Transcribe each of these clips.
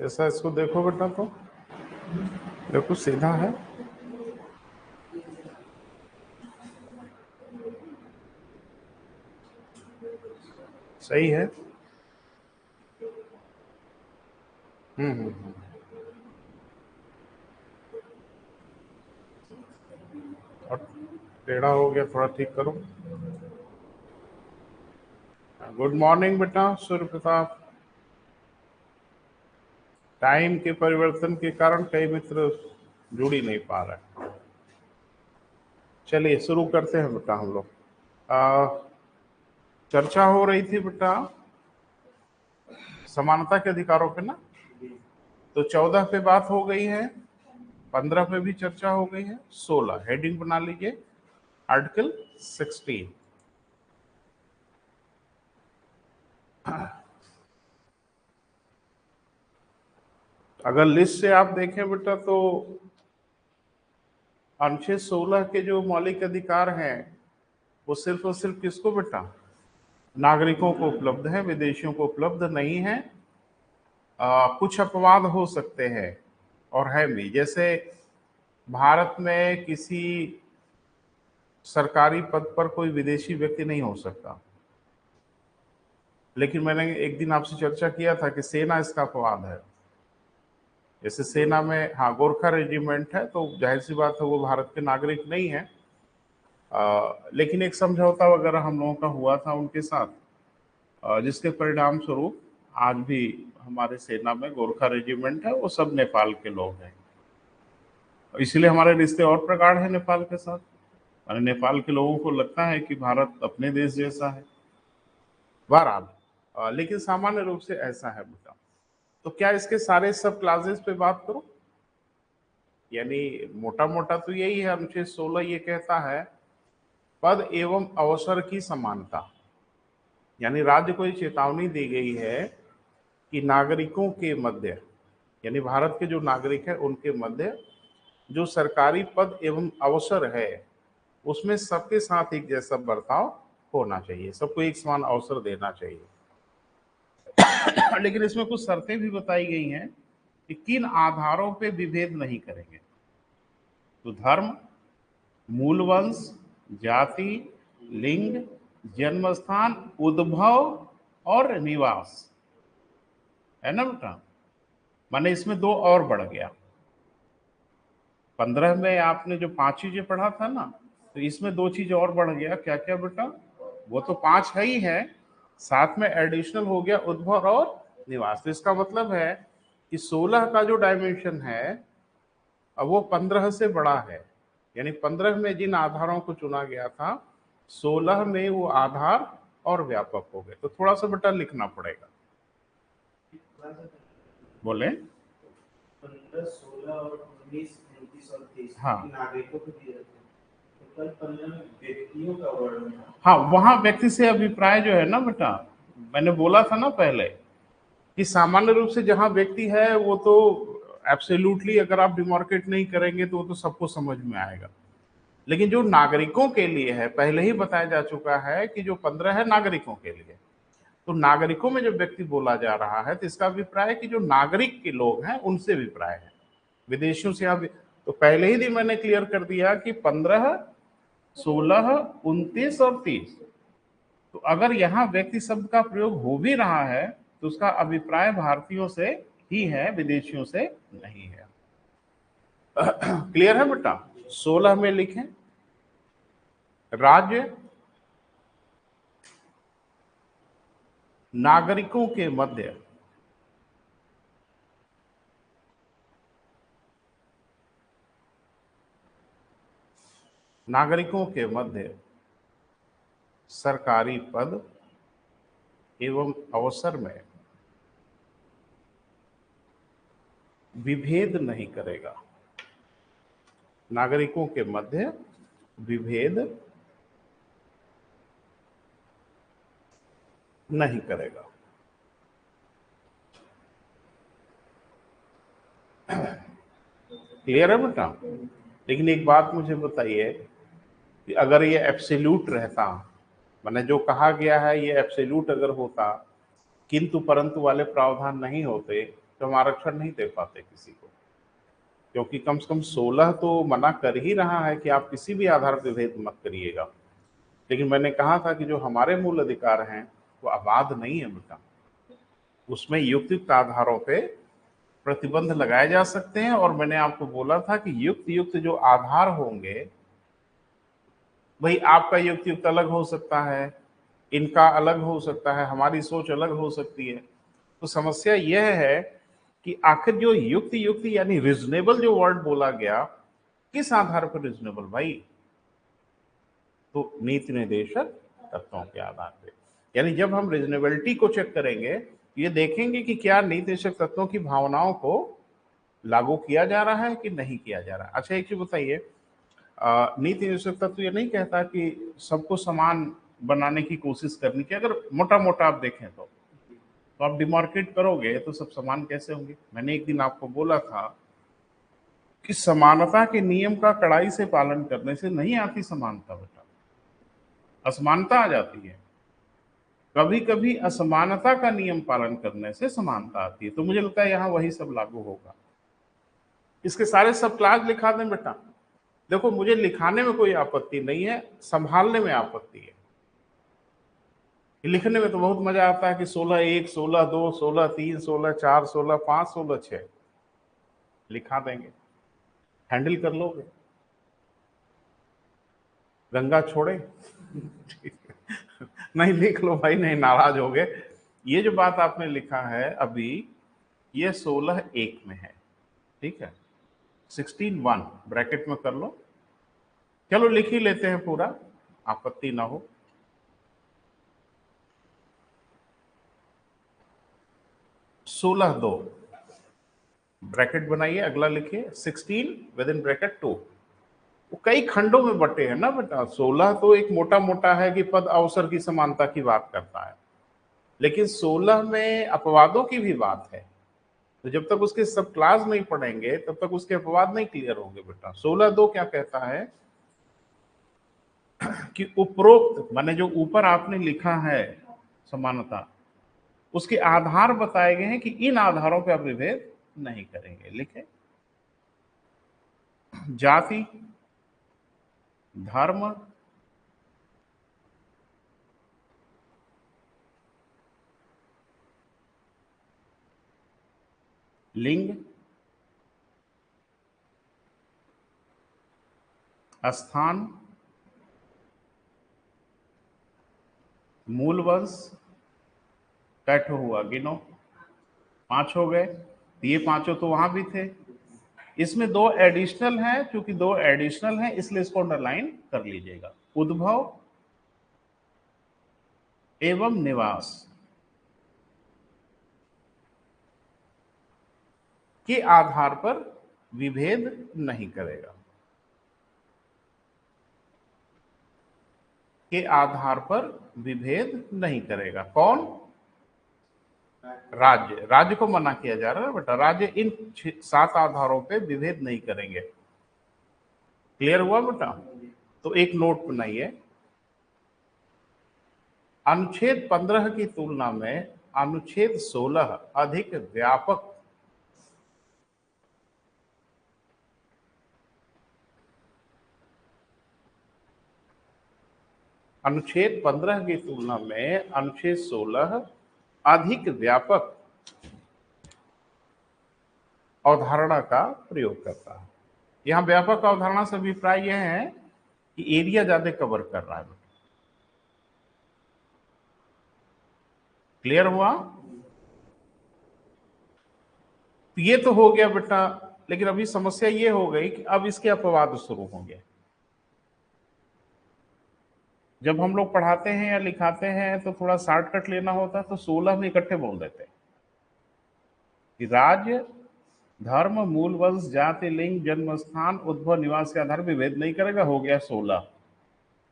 ऐसा इसको देखो बेटा, तो देखो सीधा है, सही है। और टेढ़ा हो गया, थोड़ा ठीक करो। गुड मॉर्निंग बेटा सूर्य प्रताप। टाइम के परिवर्तन के कारण कई मित्र जुड़ ही नहीं पा रहे। चलिए शुरू करते हैं बेटा हम लोग। चर्चा हो रही थी बेटा समानता के अधिकारों पे ना, तो 14 पे बात हो गई है, 15 पे भी चर्चा हो गई है, 16 हेडिंग बना लीजिए, आर्टिकल 16। अगर लिस्ट से आप देखें बेटा तो अनुच्छेद 16 के जो मौलिक अधिकार हैं वो सिर्फ और सिर्फ किसको बेटा, नागरिकों को उपलब्ध है, विदेशियों को उपलब्ध नहीं है। कुछ अपवाद हो सकते हैं और है भी, जैसे भारत में किसी सरकारी पद पर कोई विदेशी व्यक्ति नहीं हो सकता, लेकिन मैंने एक दिन आपसे चर्चा किया था कि सेना इसका अपवाद है। जैसे सेना में हाँ गोरखा रेजिमेंट है, तो जाहिर सी बात है वो भारत के नागरिक नहीं है, लेकिन एक समझौता वगैरह हम लोगों का हुआ था उनके साथ, जिसके परिणाम स्वरूप आज भी हमारे सेना में गोरखा रेजिमेंट है, वो सब नेपाल के लोग हैं। इसलिए हमारे रिश्ते और प्रगाढ़ है नेपाल के साथ। माने नेपाल के लोगों को लगता है कि भारत अपने देश जैसा है। बहरहाल लेकिन सामान्य रूप से ऐसा है बेटा। तो क्या इसके सारे सब क्लासेस पे बात करूं? यानी मोटा मोटा तो यही है, अनुच्छेद 16 ये कहता है पद एवं अवसर की समानता। यानी राज्य को ये चेतावनी दी गई है कि नागरिकों के मध्य, यानी भारत के जो नागरिक है उनके मध्य जो सरकारी पद एवं अवसर है उसमें सबके साथ एक जैसा बर्ताव होना चाहिए, सबको एक समान अवसर देना चाहिए। लेकिन इसमें कुछ शर्तें भी बताई गई हैं कि किन आधारों पे विभेद नहीं करेंगे। तो धर्म, मूल वंश, जाति, लिंग, जन्मस्थान, उद्भव और निवास, है ना बेटा। माने इसमें दो और बढ़ गया। 15 में आपने जो 5 चीजें पढ़ा था ना, तो इसमें 2 चीज और बढ़ गया। क्या क्या बेटा? वो तो 5 है ही है, साथ में एडिशनल हो गया उद्भव और निवास। तो इसका मतलब है कि 16 का जो डायमेंशन है अब वो 15 से बड़ा है। यानी 15 में जिन आधारों को चुना गया था, 16 में वो आधार और व्यापक हो गए। तो थोड़ा सा बेटा लिखना पड़ेगा। बोले 15, 16 और 19, 29 और 30 हाँ नागरिकों को दिए जाते हैं। तो कल 15 में व्यक्तियों का वर्णन था। हाँ, वहां व्यक्ति से अभिप्राय जो है ना बेटा, मैंने बोला था ना पहले कि सामान्य रूप से जहां व्यक्ति है वो तो एब्सोल्युटली अगर आप डिमार्केट नहीं करेंगे तो वो तो सबको समझ में आएगा। लेकिन जो नागरिकों के लिए है, पहले ही बताया जा चुका है कि जो 15 है नागरिकों के लिए, तो नागरिकों में जो व्यक्ति बोला जा रहा है तो इसका अभिप्राय है कि जो नागरिक के लोग हैं उनसे अभिप्राय है, विदेशियों से आप। तो पहले ही दिन मैंने क्लियर कर दिया कि 15, 16, 29 और 30, तो अगर यहाँ व्यक्ति शब्द का प्रयोग हो भी रहा है तो उसका अभिप्राय भारतीयों से ही है, विदेशियों से नहीं है। क्लियर है बेटा? 16 में लिखें राज्य नागरिकों के मध्य सरकारी पद एवं अवसर में विभेद नहीं करेगा। नागरिकों के मध्य विभेद नहीं करेगा। क्लियर है बेटा? लेकिन एक बात मुझे बताइए कि अगर ये एब्सोल्यूट रहता, माने जो कहा गया है ये एब्सोल्यूट अगर होता, किंतु परंतु वाले प्रावधान नहीं होते, तो हम आरक्षण नहीं दे पाते किसी को, क्योंकि कम से कम 16 तो मना कर ही रहा है कि आप किसी भी आधार पर भेद मत करिएगा। लेकिन मैंने कहा था कि जो हमारे मूल अधिकार हैं वो अबाध नहीं है बेटा, उसमें युक्त आधारों पे प्रतिबंध लगाए जा सकते हैं। और मैंने आपको बोला था कि युक्त जो आधार होंगे, भाई आपका युक्त अलग हो सकता है, इनका अलग हो सकता है, हमारी सोच अलग हो सकती है। तो समस्या यह है कि आखिर जो युक्त यानी रिजनेबल जो वर्ड बोला गया, किस आधार पर रिजनेबल भाई? तो नीति निर्देशक तत्वों के आधार पर। यानी जब हम रिजनेबिलिटी को चेक करेंगे, ये देखेंगे कि क्या नीति निर्देशक तत्वों की भावनाओं को लागू किया जा रहा है कि नहीं किया जा रहा है। अच्छा एक चीज बताइए, नीति निर्देशक तत्व ये नहीं कहता कि सबको समान बनाने की कोशिश करनी चाहिए। अगर मोटा मोटा आप देखें तो आप डिमार्केट करोगे तो सब समान कैसे होंगे? मैंने एक दिन आपको बोला था कि समानता के नियम का कड़ाई से पालन करने से नहीं आती समानता बेटा, असमानता आ जाती है। कभी कभी असमानता का नियम पालन करने से समानता आती है। तो मुझे लगता है यहाँ वही सब लागू होगा। इसके सारे सब क्लास लिखा दें बेटा। देखो मुझे लिखाने में कोई आपत्ति नहीं है, संभालने में आपत्ति है। लिखने में तो बहुत मजा आता है कि 16(1), 16(2), 16(3), 16(4), 16(5), 16(6) लिखा देंगे, हैंडल कर लोगे। गंगा छोड़े नहीं लिख लो भाई, नहीं नाराज हो गए। ये जो बात आपने लिखा है अभी, ये 16(1) में है, ठीक है। 16(1) ब्रैकेट में कर लो। चलो लिख ही लेते हैं पूरा, आपत्ति ना हो। 16(2) ब्रैकेट बनाइए, अगला लिखिए 16 विद इन ब्रैकेट 2। वो कई खंडों में बटे हैं ना बेटा। 16 तो एक मोटा मोटा है कि पद अवसर की समानता की बात करता है, लेकिन 16 में अपवादों की भी बात है। तो जब तक उसके सब क्लास नहीं पढ़ेंगे तब तक उसके अपवाद नहीं क्लियर होंगे बेटा। 16(2) क्या कहता है कि उपरोक्त माने जो ऊपर आपने लिखा है समानता, उसके आधार बताए गए हैं कि इन आधारों पर आप विभेद नहीं करेंगे। लिखे जाति, धर्म, लिंग, स्थान, मूल वंश, कैठो हुआ गिनो, 5 हो गए। ये 5 तो वहां भी थे। इसमें 2 एडिशनल हैं, क्योंकि 2 एडिशनल हैं इसलिए इसको अंडरलाइन कर लीजिएगा। उद्भव एवं निवास के आधार पर विभेद नहीं करेगा, के आधार पर विभेद नहीं करेगा। कौन? राज्य। राज्य को मना किया जा रहा है बेटा, राज्य इन 7 आधारों पे विभेद नहीं करेंगे। क्लियर हुआ बेटा? तो एक नोट बनाइए, अनुच्छेद 15 की तुलना में अनुच्छेद 16 अधिक व्यापक अनुच्छेद 15 की तुलना में अनुच्छेद 16 अधिक व्यापक अवधारणा का प्रयोग करता है। यहां व्यापक अवधारणा से अभिप्राय यह है कि एरिया ज्यादा कवर कर रहा है। क्लियर हुआ? ये तो हो गया बेटा, लेकिन अभी समस्या ये हो गई कि अब इसके अपवाद शुरू होंगे। जब हम लोग पढ़ाते हैं या लिखाते हैं तो थोड़ा शॉर्टकट लेना होता है, तो 16 में इकट्ठे बोल देते हैं कि राज्य, धर्म, मूल वंश, जाति, लिंग, जन्म स्थान, उद्भव, निवास के आधार पर भेद नहीं करेगा। हो गया 16।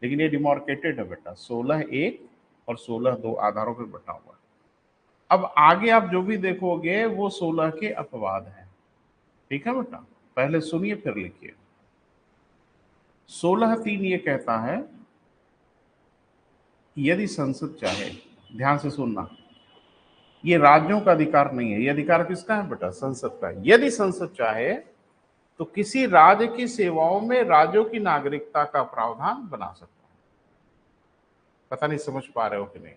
लेकिन ये डिमार्केटेड है बेटा, 16(1) और 16(2) आधारों पर बटा हुआ है। अब आगे आप जो भी देखोगे वो 16 के अपवाद हैं। ठीक है बेटा, पहले सुनिए फिर लिखिए। 16(3) ये कहता है कि यदि संसद चाहे, ध्यान से सुनना, ये राज्यों का अधिकार नहीं है, ये अधिकार किसका है बेटा? संसद का है। यदि संसद चाहे तो किसी राज्य की सेवाओं में राज्यों की नागरिकता का प्रावधान बना सकता है। पता नहीं समझ पा रहे हो कि नहीं?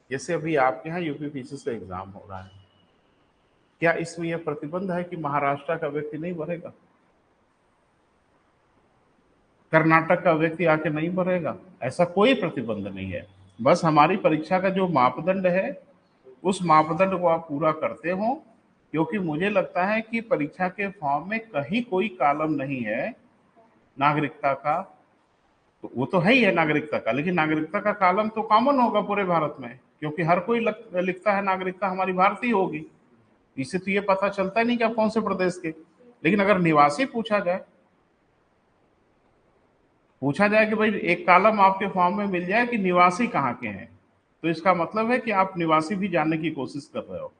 जैसे अभी आपके यहाँ यूपीपीसी का एग्जाम हो रहा है, क्या इसमें यह प्रतिबंध है कि महाराष्ट्र का व्यक्ति नहीं भरेगा, कर्नाटक का व्यक्ति आके नहीं भरेगा? ऐसा कोई प्रतिबंध नहीं है। बस हमारी परीक्षा का जो मापदंड है उस मापदंड को आप पूरा करते हो, क्योंकि मुझे लगता है कि परीक्षा के फॉर्म में कहीं कोई कॉलम नहीं है नागरिकता का। तो वो तो है ही है नागरिकता का, लेकिन नागरिकता का कॉलम तो कॉमन होगा पूरे भारत में, क्योंकि हर कोई लिखता है नागरिकता हमारी भारतीय होगी। इससे तो ये पता चलता ही नहीं कि आप कौन से प्रदेश के। लेकिन अगर निवासी पूछा जाए कि भाई एक कॉलम आपके फॉर्म में मिल जाए कि निवासी कहाँ के हैं, तो इसका मतलब है कि आप निवासी भी जानने की कोशिश कर रहे हो।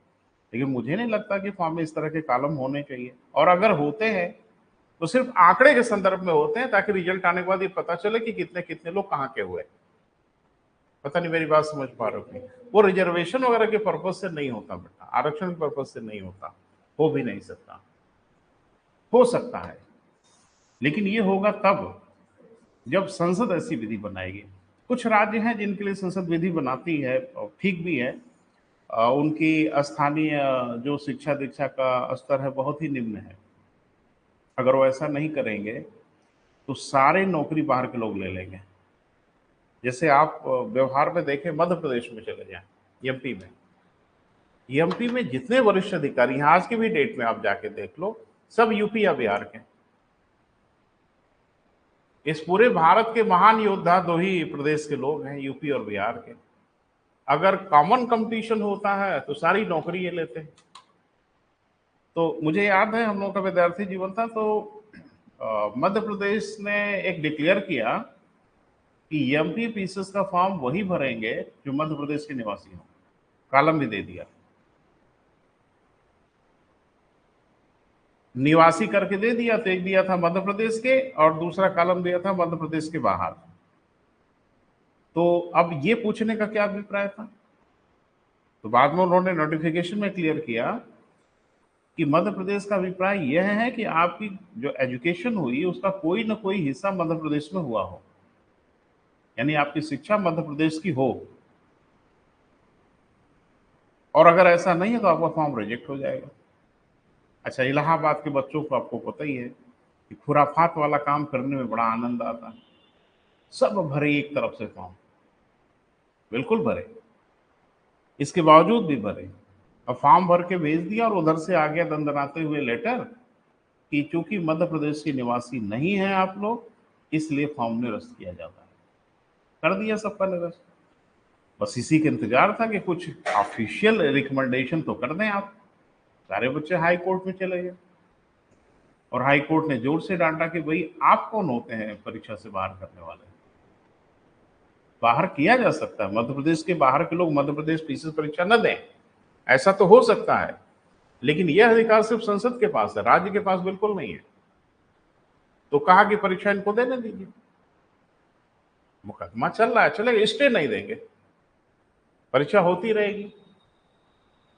लेकिन मुझे नहीं लगता कि फॉर्म में इस तरह के कॉलम होने चाहिए, और अगर होते हैं तो सिर्फ आंकड़े के संदर्भ में होते हैं, ताकि रिजल्ट आने के बाद ये पता चले कि कितने कितने लोग कहाँ के हुए। पता नहीं मेरी बात समझ पा रहे हो कि वो रिजर्वेशन वगैरह के पर्पज से नहीं होता बेटा, आरक्षण के पर्पज से नहीं होता, हो भी नहीं सकता। हो सकता है, लेकिन ये होगा तब जब संसद ऐसी विधि बनाएगी। कुछ राज्य हैं जिनके लिए संसद विधि बनाती है और ठीक भी है। उनकी स्थानीय जो शिक्षा दीक्षा का स्तर है बहुत ही निम्न है। अगर वो ऐसा नहीं करेंगे तो सारे नौकरी बाहर के लोग ले लेंगे। जैसे आप व्यवहार में देखें, मध्य प्रदेश में चले जाएं, एमपी में, एमपी में जितने वरिष्ठ अधिकारी हैं आज के भी डेट में आप जाके देख लो, सब यूपी या बिहार के। इस पूरे भारत के महान योद्धा दो ही प्रदेश के लोग हैं, यूपी और बिहार के। अगर कॉमन कंपटीशन होता है तो सारी नौकरी ये लेते हैं। तो मुझे याद है हम लोगों का विद्यार्थी जीवन था, तो मध्य प्रदेश ने एक डिक्लेयर किया कि एमपी पीसीएस का फॉर्म वही भरेंगे जो मध्य प्रदेश के निवासी हों। कॉलम भी दे दिया, निवासी करके दे दिया। तो एक दिया था मध्य प्रदेश के और दूसरा कॉलम दिया था मध्य प्रदेश के बाहर। तो अब ये पूछने का क्या अभिप्राय था? तो बाद में उन्होंने नोटिफिकेशन में क्लियर किया कि मध्य प्रदेश का अभिप्राय यह है कि आपकी जो एजुकेशन हुई उसका कोई ना कोई हिस्सा मध्य प्रदेश में हुआ हो, यानी आपकी शिक्षा मध्य प्रदेश की हो। और अगर ऐसा नहीं है तो आपका फॉर्म रिजेक्ट हो जाएगा। अच्छा, इलाहाबाद के बच्चों को आपको पता ही है कि खुराफात वाला काम करने में बड़ा आनंद आता है। सब भरे एक तरफ से फॉर्म, बिल्कुल भरे, इसके बावजूद भी भरे। अब फॉर्म भर के भेज दिया और उधर से आ गया दंदनाते हुए लेटर कि चूंकि मध्य प्रदेश के निवासी नहीं हैं आप लोग, इसलिए फॉर्म निरस्त किया जाता है। कर दिया सबका निरस्त। बस इसी के इंतजार था कि कुछ ऑफिशियल रिकमेंडेशन तो कर दें आप। सारे बच्चे हाई कोर्ट में चले गए और हाई कोर्ट ने जोर से डांटा कि भाई आप कौन होते हैं परीक्षा से बाहर करने वाले? बाहर किया जा सकता है, मध्य प्रदेश के बाहर के लोग मध्य प्रदेश पीसीएस परीक्षा न दें, ऐसा तो हो सकता है, लेकिन यह अधिकार सिर्फ संसद के पास है, राज्य के पास बिल्कुल नहीं है। तो कहा कि परीक्षा इनको देने दीजिए। मुकदमा चल रहा है, चलेगा, स्टे नहीं देंगे, परीक्षा होती रहेगी।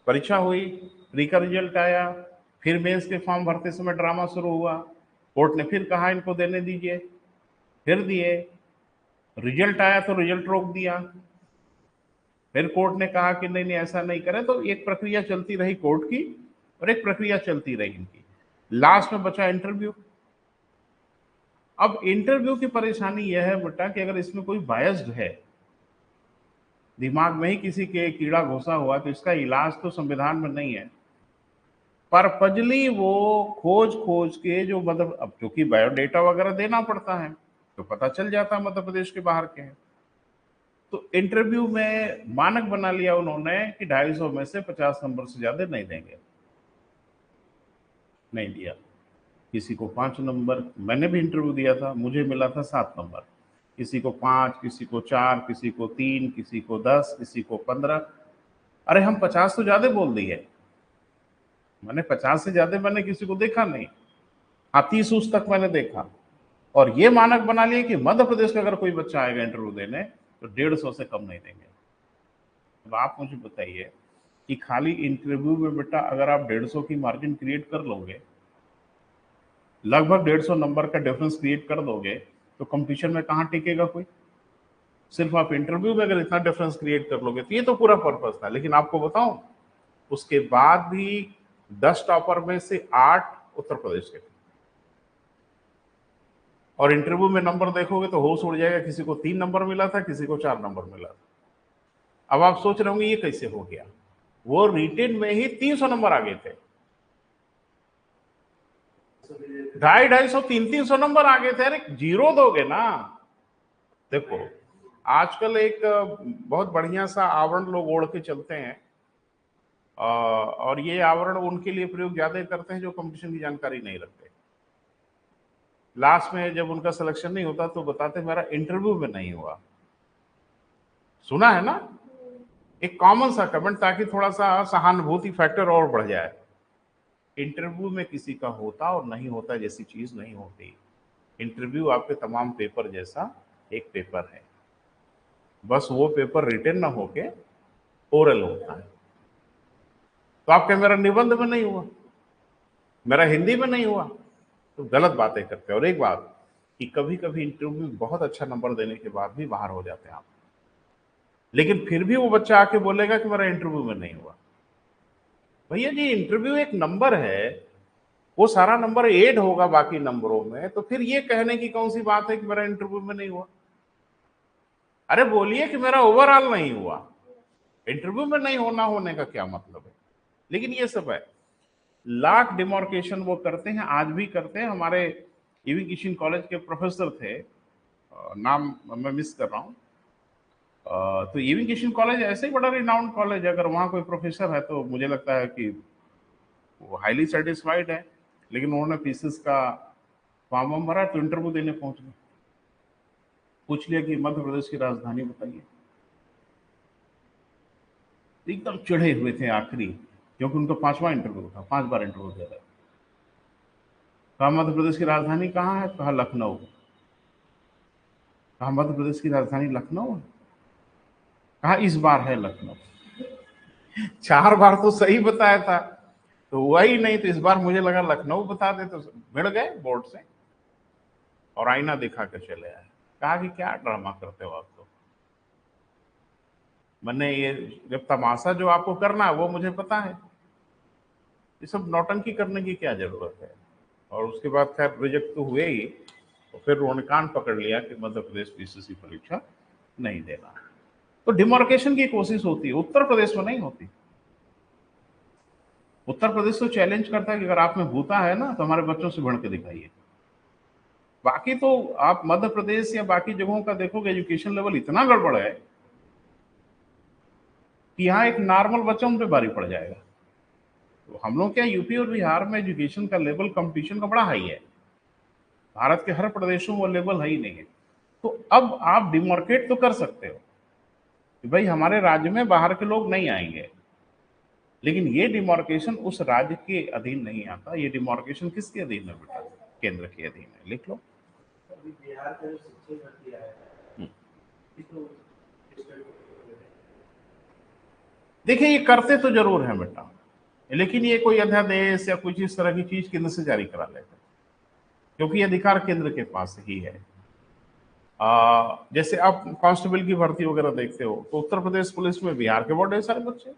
परीक्षा हुई, प्री का रिजल्ट आया, फिर मेंस के फॉर्म भरते समय ड्रामा शुरू हुआ। कोर्ट ने फिर कहा इनको देने दीजिए, फिर दिए। रिजल्ट आया तो रिजल्ट रोक दिया। फिर कोर्ट ने कहा कि नहीं नहीं ऐसा नहीं करें। तो एक प्रक्रिया चलती रही कोर्ट की और एक प्रक्रिया चलती रही इनकी। लास्ट में बचा इंटरव्यू। अब इंटरव्यू की परेशानी यह है बेटा कि अगर इसमें कोई बायस्ड है, दिमाग में ही किसी के कीड़ा घुसा हुआ, तो इसका इलाज तो संविधान में नहीं है। परपजली वो खोज खोज के जो मतलब, अब क्योंकि बायोडेटा वगैरह देना पड़ता है तो पता चल जाता है मध्य प्रदेश के बाहर के हैं। तो इंटरव्यू में मानक बना लिया उन्होंने कि 250 में से 50 नंबर से ज्यादा नहीं देंगे। नहीं दिया। किसी को 5 नंबर, मैंने भी इंटरव्यू दिया था, मुझे मिला था 7 नंबर। किसी को 5, किसी को 4, किसी को 3, किसी को 10, किसी को 15। अरे हम 50 तो ज्यादा बोल दिए। मैंने 50 से ज्यादा मैंने किसी को देखा नहीं। हाँ, 30 उस तक मैंने देखा। और ये मानक बना लिया कि मध्य प्रदेश का अगर कोई बच्चा आएगा इंटरव्यू देने तो 150 से कम नहीं देंगे। अब आप मुझे बताइए कि खाली इंटरव्यू में बेटा अगर आप 150 की मार्जिन क्रिएट कर लोगे, लगभग 150 नंबर का डिफरेंस क्रिएट कर दोगे, तो कंपटीशन में कहाँ टिकेगा कोई? सिर्फ आप इंटरव्यू में अगर इतना डिफरेंस क्रिएट कर लोगे, तो ये तो पूरा पर्पस था। लेकिन आपको बताऊं, उसके बाद भी 10 टॉपर में से 8 उत्तर प्रदेश के थे। और इंटरव्यू में नंबर देखोगे तो होश उड़ जाएगा, किसी को 3 नंबर मिला था, किसी को 4 नंबर मिला था। अब आप सोच रहे होंगे ये कैसे हो गया? वो रिटेन में ही 300 नंबर आगे थे, 250, 300 नंबर आगे थे। अरे जीरो दोगे ना। देखो, आजकल एक बहुत बढ़िया सा आवरण लोग ओढ़ के चलते हैं, और ये आवरण उनके लिए प्रयोग ज्यादा करते हैं जो कंपटीशन की जानकारी नहीं रखते। लास्ट में जब उनका सिलेक्शन नहीं होता तो बताते मेरा इंटरव्यू में नहीं हुआ। सुना है ना? एक कॉमन सा कमेंट, ताकि थोड़ा सा सहानुभूति फैक्टर और बढ़ जाए। इंटरव्यू में किसी का होता और नहीं होता जैसी चीज नहीं होती। इंटरव्यू आपके तमाम पेपर जैसा एक पेपर है, बस वो पेपर रिटन ना होके ओरल होता है। तो आपके मेरा निबंध में नहीं हुआ, मेरा हिंदी में नहीं हुआ, तो गलत बातें करते हैं। और एक बात कि कभी कभी इंटरव्यू में बहुत अच्छा नंबर देने के बाद भी बाहर हो जाते हैं आप, लेकिन फिर भी वो बच्चा आके बोलेगा कि मेरा इंटरव्यू में नहीं हुआ। भैया जी, इंटरव्यू एक नंबर है, वो सारा नंबर ऐड होगा बाकी नंबरों में, तो फिर ये कहने की कौन सी बात है कि मेरा इंटरव्यू में नहीं हुआ? अरे बोलिए कि मेरा ओवरऑल नहीं हुआ, इंटरव्यू में नहीं होना होने का क्या मतलब है? लेकिन ये सब है, लाख डिमार्केशन वो करते हैं, आज भी करते हैं। हमारे ईवी किशन कॉलेज के प्रोफेसर थे, नाम मैं मिस कर रहा हूँ। तो ईवी किशन कॉलेज ऐसे ही बड़ा रिनाउंड कॉलेज है, अगर वहाँ कोई प्रोफेसर है तो मुझे लगता है कि वो हाईली सेटिस्फाइड है। लेकिन उन्होंने पीसीएस का फॉर्म वार्म भरा, तो इंटरव्यू देने पहुंच गए, पूछ लिया कि मध्य प्रदेश की राजधानी बताइए। एकदम चिढ़े हुए थे आखिरी, क्योंकि उनका 5वां इंटरव्यू था, 5 बार इंटरव्यू दे रहे। कहा मध्य प्रदेश की राजधानी कहाँ है? कहा लखनऊ। कहा मध्य प्रदेश की राजधानी लखनऊ है? कहा इस बार है लखनऊ। 4 बार तो सही बताया था, तो हुआ ही नहीं, तो इस बार मुझे लगा लखनऊ बता दे, तो भिड़ गए बोर्ड से और आईना दिखा के चले आए। कहा कि क्या ड्रामा करते हो आप? तो मैंने ये जब तमाशा जो आपको करना है वो मुझे पता है, ये सब नौटंकी करने की क्या जरूरत है? और उसके बाद खैर रिजेक्ट तो हुए ही, तो फिर उन्होंने कान पकड़ लिया कि मध्य प्रदेश पीसीसी परीक्षा नहीं देना। तो डिमार्केशन की कोशिश होती है, उत्तर प्रदेश में नहीं होती। उत्तर प्रदेश तो चैलेंज करता है कि अगर आप में भूता है ना तो हमारे बच्चों से भिड़ के दिखाइए। बाकी तो आप मध्य प्रदेश या बाकी जगहों का देखोगे, एजुकेशन लेवल इतना गड़बड़ है कि यहाँ एक नॉर्मल बच्चा उन पे भारी पड़ जाएगा। तो हम लोग क्या, यूपी और बिहार में एजुकेशन का लेवल कंपटीशन का बड़ा हाई है, भारत के हर प्रदेशों में वो लेवल है ही नहीं है। तो अब आप डिमार्केट तो कर सकते हो कि भाई हमारे राज्य में बाहर के लोग नहीं आएंगे, लेकिन ये डिमार्केशन उस राज्य के अधीन नहीं आता। ये डिमार्केशन किसके अधीन है बेटा? केंद्र के अधीन है। लिख लो। अभी बिहार का जो शिक्षक भर्ती आया है, हम्म। इसको देखिए, ये करते तो जरूर है बेटा, लेकिन ये कोई अध्यादेश या कुछ इस तरह की चीज केंद्र से जारी करा लेते हैं, क्योंकि ये अधिकार केंद्र के पास ही है। जैसे आप कांस्टेबल की भर्ती वगैरह देखते हो, तो उत्तर प्रदेश पुलिस में बिहार के बहुत ढेर सारे बच्चे।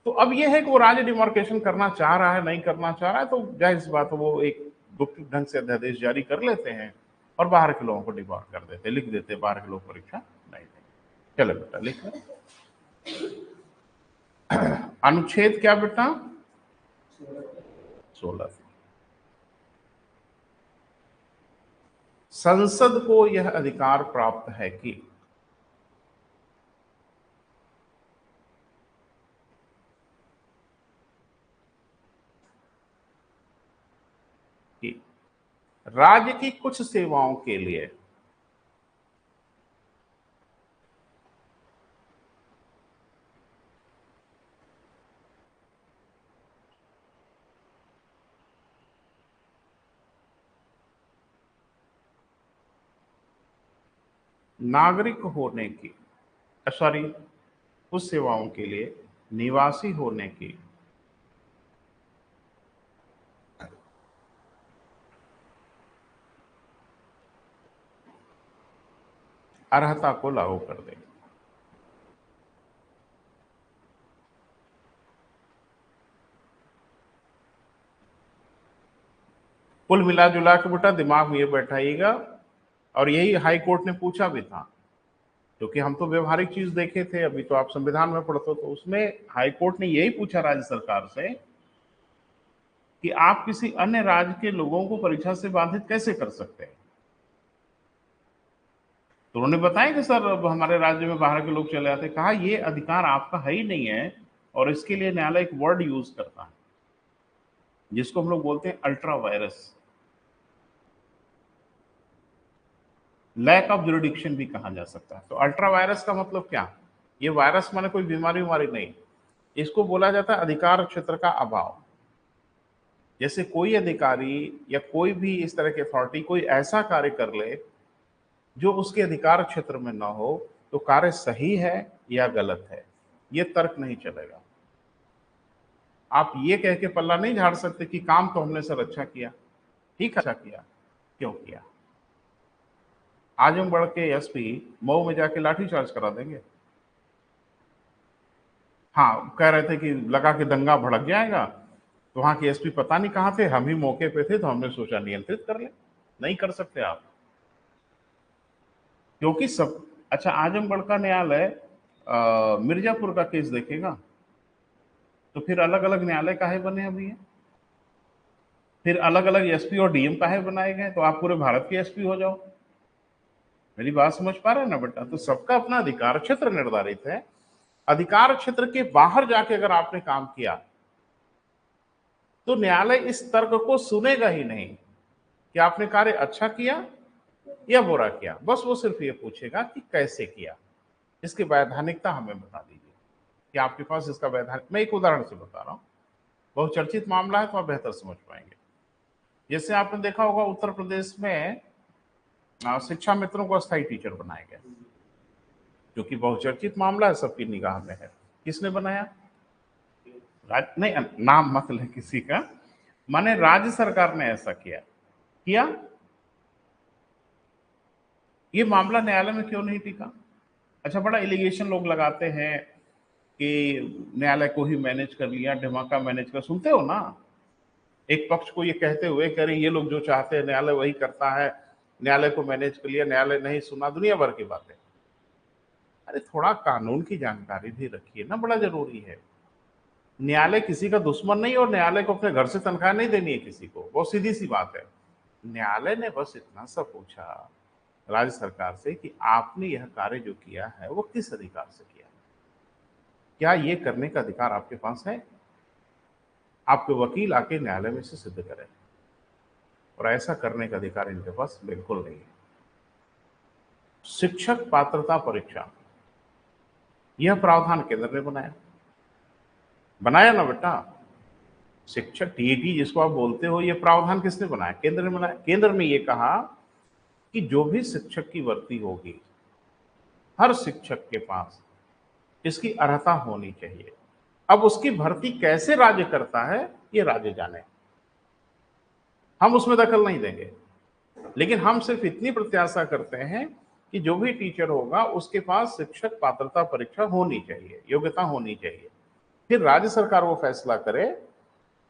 तो अब ये है कि वो राज्य डिमार्केशन करना चाह रहा है, नहीं करना चाह रहा है, तो जाहिर सी बात है वो एक गुप्त ढंग से अध्यादेश जारी कर लेते हैं और बाहर के लोगों को डिमार्क कर देते, लिख देते बाहर के लोग परीक्षा नहीं देंगे। चलो बेटा लिख लो। अनुच्छेद क्या बेटा? 16। संसद को यह अधिकार प्राप्त है कि राज्य की कुछ सेवाओं के लिए नागरिक होने की, सॉरी, उस सेवाओं के लिए निवासी होने की अर्हता को लागू कर देगा। कुल मिला जुला के बेटा दिमाग में ये बैठाइएगा, और यही हाई कोर्ट ने पूछा भी था, क्योंकि हम तो व्यवहारिक चीज देखे थे, अभी तो आप संविधान में पढ़ते हो, तो उसमें हाई कोर्ट ने यही पूछा राज्य सरकार से कि आप किसी अन्य राज्य के लोगों को परीक्षा से बाधित कैसे कर सकते हैं। तो उन्होंने बताया कि सर अब हमारे राज्य में बाहर के लोग चले आते। कहा ये अधिकार आपका है ही नहीं है, और इसके लिए न्यायालय एक वर्ड यूज करता है जिसको हम लोग बोलते हैं ultra vires, lack of jurisdiction भी कहा जा सकता है। तो अल्ट्रा वायरस का मतलब क्या? ये वायरस माने कोई बीमारी नहीं, इसको बोला जाता है अधिकार क्षेत्र का अभाव। जैसे कोई अधिकारी या कोई भी इस तरह की अथॉरिटी कोई ऐसा कार्य कर ले जो उसके अधिकार क्षेत्र में ना हो, तो कार्य सही है या गलत है, ये तर्क नहीं चलेगा। आप ये कह के पल्ला नहीं झाड़ सकते कि काम तो हमने सर अच्छा किया, ठीक अच्छा किया, क्यों किया? आजमगढ़ के एसपी मऊ में जाके लाठीचार्ज करा देंगे? हाँ, कह रहे थे कि लगा के दंगा भड़क जाएगा, तो वहां के एसपी पता नहीं कहां थे, हम ही मौके पे थे, तो हमने सोचा नियंत्रित कर ले। नहीं कर सकते आप, क्योंकि सब अच्छा आजमगढ़ का न्यायालय मिर्जापुर का केस देखेगा, तो फिर अलग अलग न्यायालय काहे बने अभी है? फिर अलग अलग एसपी और डीएम काहे बनाए गए? तो आप पूरे भारत के एसपी हो जाओ। मेरी बात समझ पा रहे हैं ना बेटा? तो सबका अपना अधिकार क्षेत्र निर्धारित है। अधिकार क्षेत्र के बाहर जाके अगर आपने काम किया तो न्यायालय इस तर्क को सुनेगा ही नहीं कि आपने कार्य अच्छा किया या बुरा किया। बस वो सिर्फ ये पूछेगा कि कैसे किया, इसकी वैधानिकता हमें बता दीजिए कि आपके पास इसका वैधानिक। मैं एक उदाहरण से बता रहा हूं, बहुचर्चित मामला है तो आप बेहतर समझ पाएंगे। जैसे आपने देखा होगा उत्तर प्रदेश में शिक्षा मित्रों को अस्थायी टीचर बनाए गए, जो कि बहुचर्चित मामला है, सबकी निगाह में है। किसने बनाया? नहीं, नाम मत ले किसी का, माने राज्य सरकार ने ऐसा किया किया। ये मामला न्यायालय में क्यों नहीं टिका? अच्छा, बड़ा एलिगेशन लोग लगाते हैं कि न्यायालय को ही मैनेज कर लिया, ढमाका मैनेज कर, सुनते हो ना एक पक्ष को ये कहते हुए, कह रहे ये लोग जो चाहते हैं न्यायालय वही करता है, न्यायालय को मैनेज कर लिया, न्यायालय नहीं सुना, दुनिया भर की बातें। अरे थोड़ा कानून की जानकारी भी रखिए ना, बड़ा जरूरी है। न्यायालय किसी का दुश्मन नहीं, और न्यायालय को अपने घर से तनख्वाह नहीं देनी है किसी को, बहुत सीधी सी बात है। न्यायालय ने बस इतना सा पूछा राज्य सरकार से कि आपने यह कार्य जो किया है वो किस अधिकार से किया, क्या ये करने का अधिकार आपके पास है? आपके वकील आके न्यायालय में से सिद्ध करें, और ऐसा करने का अधिकार इनके पास बिल्कुल नहीं है। शिक्षक पात्रता परीक्षा, यह प्रावधान केंद्र ने बनाया ना बेटा। शिक्षक टीईटी जिसको आप बोलते हो, यह प्रावधान किसने बनाया? केंद्र ने बनाया। केंद्र ने यह कहा कि जो भी शिक्षक की भर्ती होगी, हर शिक्षक के पास इसकी अर्हता होनी चाहिए। अब उसकी भर्ती कैसे राज्य करता है ये राज्य जाने, हम उसमें दखल नहीं देंगे। लेकिन हम सिर्फ इतनी प्रत्याशा करते हैं कि जो भी टीचर होगा उसके पास शिक्षक पात्रता परीक्षा होनी चाहिए, योग्यता होनी चाहिए। फिर राज्य सरकार वो फैसला करे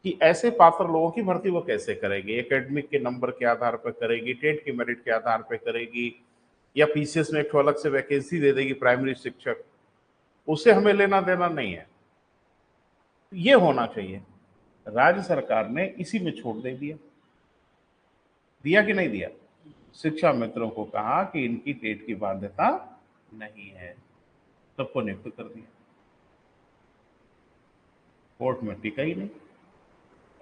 कि ऐसे पात्र लोगों की भर्ती वो कैसे करेगी, एकेडमिक के नंबर के आधार पर करेगी, टेट की मेरिट के आधार पर करेगी, या पीसीएस में एक अलग से वैकेंसी दे देगी प्राइमरी शिक्षक, उसे हमें लेना देना नहीं है। ये होना चाहिए। राज्य सरकार ने इसी में छूट दे दिया कि नहीं दिया? शिक्षा मित्रों को कहा कि इनकी टेट की बाध्यता नहीं है, सबको नियुक्त कर दिया। कोर्ट में टिका ही नहीं।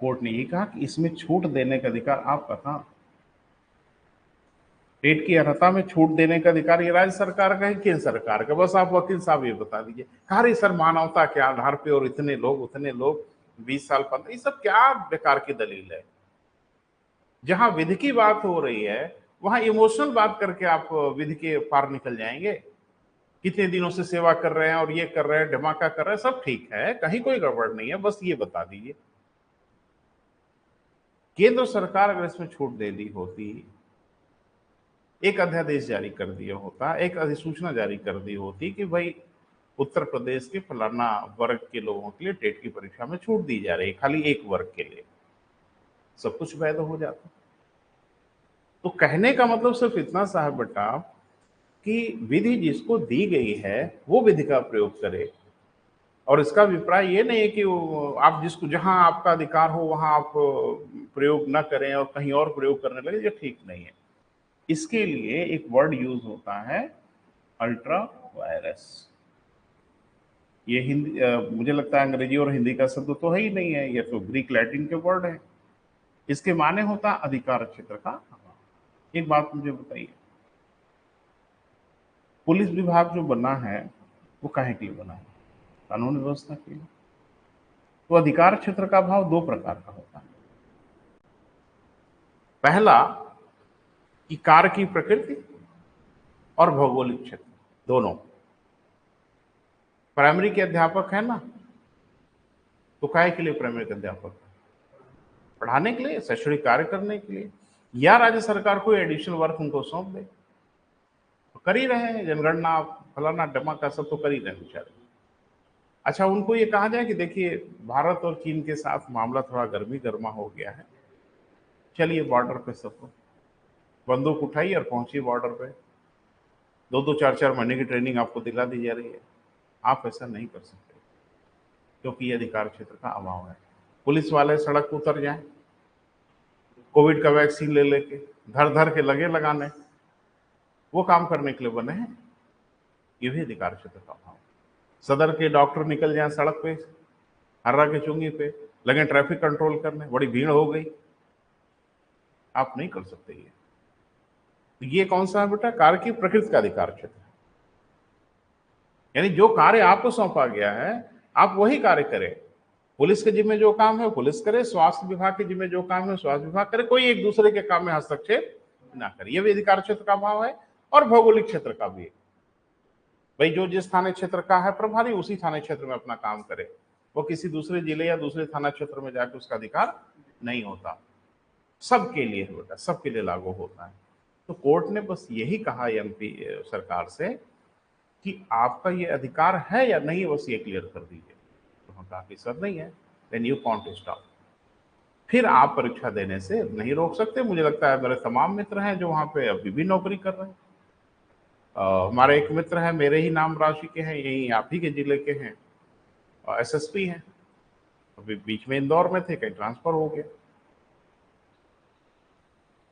कोर्ट ने ये कहा कि इसमें छूट देने का अधिकार आपका था, टेट की अर्हता में छूट देने का अधिकार ये राज्य सरकार का है, केंद्र सरकार का। बस आप वकील साहब ये बता दीजिए। कहा रही सर मानवता के आधार पे, और इतने लोग उतने लोग 20 साल 15, ये सब क्या बेकार की दलील है? जहां विधि की बात हो रही है वहां इमोशनल बात करके आप विधि के पार निकल जाएंगे कितने दिनों से सेवा कर रहे हैं और ये कर रहे हैं, धमाका कर रहे हैं, सब ठीक है, कहीं कोई गड़बड़ नहीं है, बस ये बता दीजिए। केंद्र सरकार अगर इसमें छूट दे दी होती, एक अध्यादेश जारी कर दिया होता, एक अधिसूचना जारी कर दी होती कि भाई उत्तर प्रदेश के फलाना वर्ग के लोगों के लिए टेट की परीक्षा में छूट दी जा रही है, खाली एक वर्ग के लिए, सब कुछ वैध हो जाता। तो कहने का मतलब सिर्फ इतना सा है बेटा कि विधि जिसको दी गई है वो विधि का प्रयोग करे, और इसका अभिप्राय ये नहीं है कि आप जिसको जहां आपका अधिकार हो वहां आप प्रयोग न करें और कहीं और प्रयोग करने लगे, ये ठीक नहीं है। इसके लिए एक वर्ड यूज होता है, अल्ट्रा वायरस। ये हिंदी मुझे लगता है अंग्रेजी और हिंदी का शब्द तो है ही नहीं है, ये तो ग्रीक लैटिन के वर्ड है। इसके माने होता अधिकार क्षेत्र का। एक बात मुझे बताइए, पुलिस विभाग जो बना है वो काहे के लिए बना है? कानून व्यवस्था के लिए। तो अधिकार क्षेत्र का भाव दो प्रकार का होता है। पहला कि कार्य की प्रकृति और भौगोलिक क्षेत्र, दोनों। प्राइमरी के अध्यापक है ना, तो काहे के लिए प्राइमरी के अध्यापक? पढ़ाने के लिए, शैक्षणिक कार्य करने के लिए, या राज्य सरकार को एडिशनल वर्क उनको सौंप दे, तो कर ही रहे हैं, जनगणना फलाना डमाका सब तो कर ही रहे हैं बेचारे। अच्छा, उनको ये कहा जाए कि देखिए भारत और चीन के साथ मामला थोड़ा गर्मी गर्मा हो गया है, चलिए बॉर्डर पे सबको बंदूक उठाई और पहुंची बॉर्डर पे, 2-2 4-4 महीने की ट्रेनिंग आपको दिला दी जा रही है। आप ऐसा नहीं कर सकते क्योंकि ये अधिकार क्षेत्र का अभाव है। पुलिस वाले सड़क पर उतर जाएं, कोविड का वैक्सीन ले लेके धर धर के लगे लगाने, वो काम करने के लिए बने हैं, ये भी अधिकार क्षेत्र का अभाव। सदर के डॉक्टर निकल जाएं सड़क पे, हर्रा के चुंगी पे लगे ट्रैफिक कंट्रोल करने, बड़ी भीड़ हो गई, आप नहीं कर सकते ये। तो ये कौन सा है बेटा? कार्य की प्रकृति का अधिकार क्षेत्र, यानी जो कार्य आपको सौंपा गया है आप वही कार्य करें। पुलिस के जिम्मे जो काम है पुलिस करे, स्वास्थ्य विभाग के जिम्मे जो काम है स्वास्थ्य विभाग करे, कोई एक दूसरे के काम में हस्तक्षेप ना करे। यह भी अधिकार क्षेत्र का भाव है। और भौगोलिक क्षेत्र का भी, भाई जो जिस थाने क्षेत्र का है प्रभारी उसी थाने क्षेत्र में अपना काम करे, वो किसी दूसरे जिले या दूसरे थाना क्षेत्र में जाकर उसका अधिकार नहीं होता। सबके लिए बेटा, सबके लिए लागू होता है। तो कोर्ट ने बस यही कहा एमपी सरकार से कि आपका ये अधिकार है या नहीं, बस ये क्लियर कर दीजिए। तो हम कहा कि सर नहीं है, देन यू कांट स्टॉप, फिर आप परीक्षा देने से नहीं रोक सकते। मुझे लगता है मेरे तमाम मित्र हैं जो वहां पे अभी भी नौकरी कर रहे हैं। हमारे एक मित्र हैं, मेरे ही नाम राशि के हैं, यही आप ही के जिले के हैं, एसएसपी हैं, अभी बीच में इंदौर में थे, कहीं ट्रांसफर हो गया।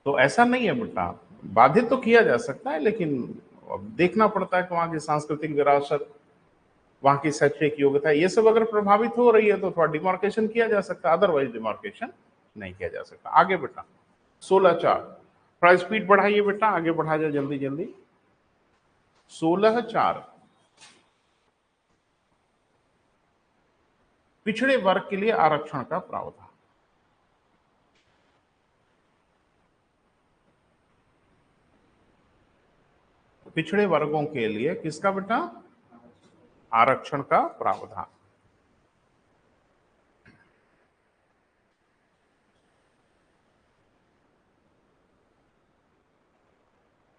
तो ऐसा नहीं है बेटा, बाधित तो किया जा सकता है, लेकिन अब देखना पड़ता है कि वहाँ की सांस्कृतिक विरासत, वहाँ की शैक्षणिक योग्यता, ये सब अगर प्रभावित हो रही है तो थोड़ा डिमार्केशन किया जा सकता है, अदरवाइज डिमार्केशन नहीं किया जा सकता। आगे बेटा 16/4, थोड़ा स्पीड बढ़ाइए बेटा, आगे बढ़ा जाए जल्दी जल्दी। 16/4 पिछड़े वर्ग के लिए आरक्षण का प्रावधान। पिछड़े वर्गों के लिए किसका बेटा? आरक्षण का प्रावधान।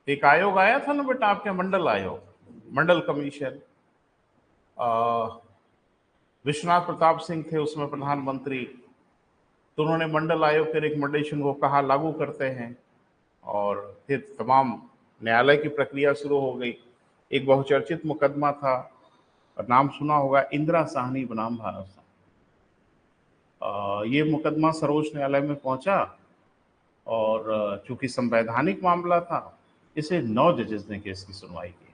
एक आयोग आया था ना बेटा आपके, मंडल आयोग, मंडल कमीशन, विश्वनाथ प्रताप सिंह थे उसमें प्रधानमंत्री, तो उन्होंने मंडल आयोग के रिकमेंडेशन को कहा लागू करते हैं, और फिर तमाम न्यायालय की प्रक्रिया शुरू हो गई। एक बहुचर्चित मुकदमा था, नाम सुना होगा, इंदिरा साहनी बनाम भारत साहनी। ये मुकदमा सर्वोच्च न्यायालय में पहुंचा, और चूंकि संवैधानिक मामला था, इसे 9 जजेस ने केस की सुनवाई की,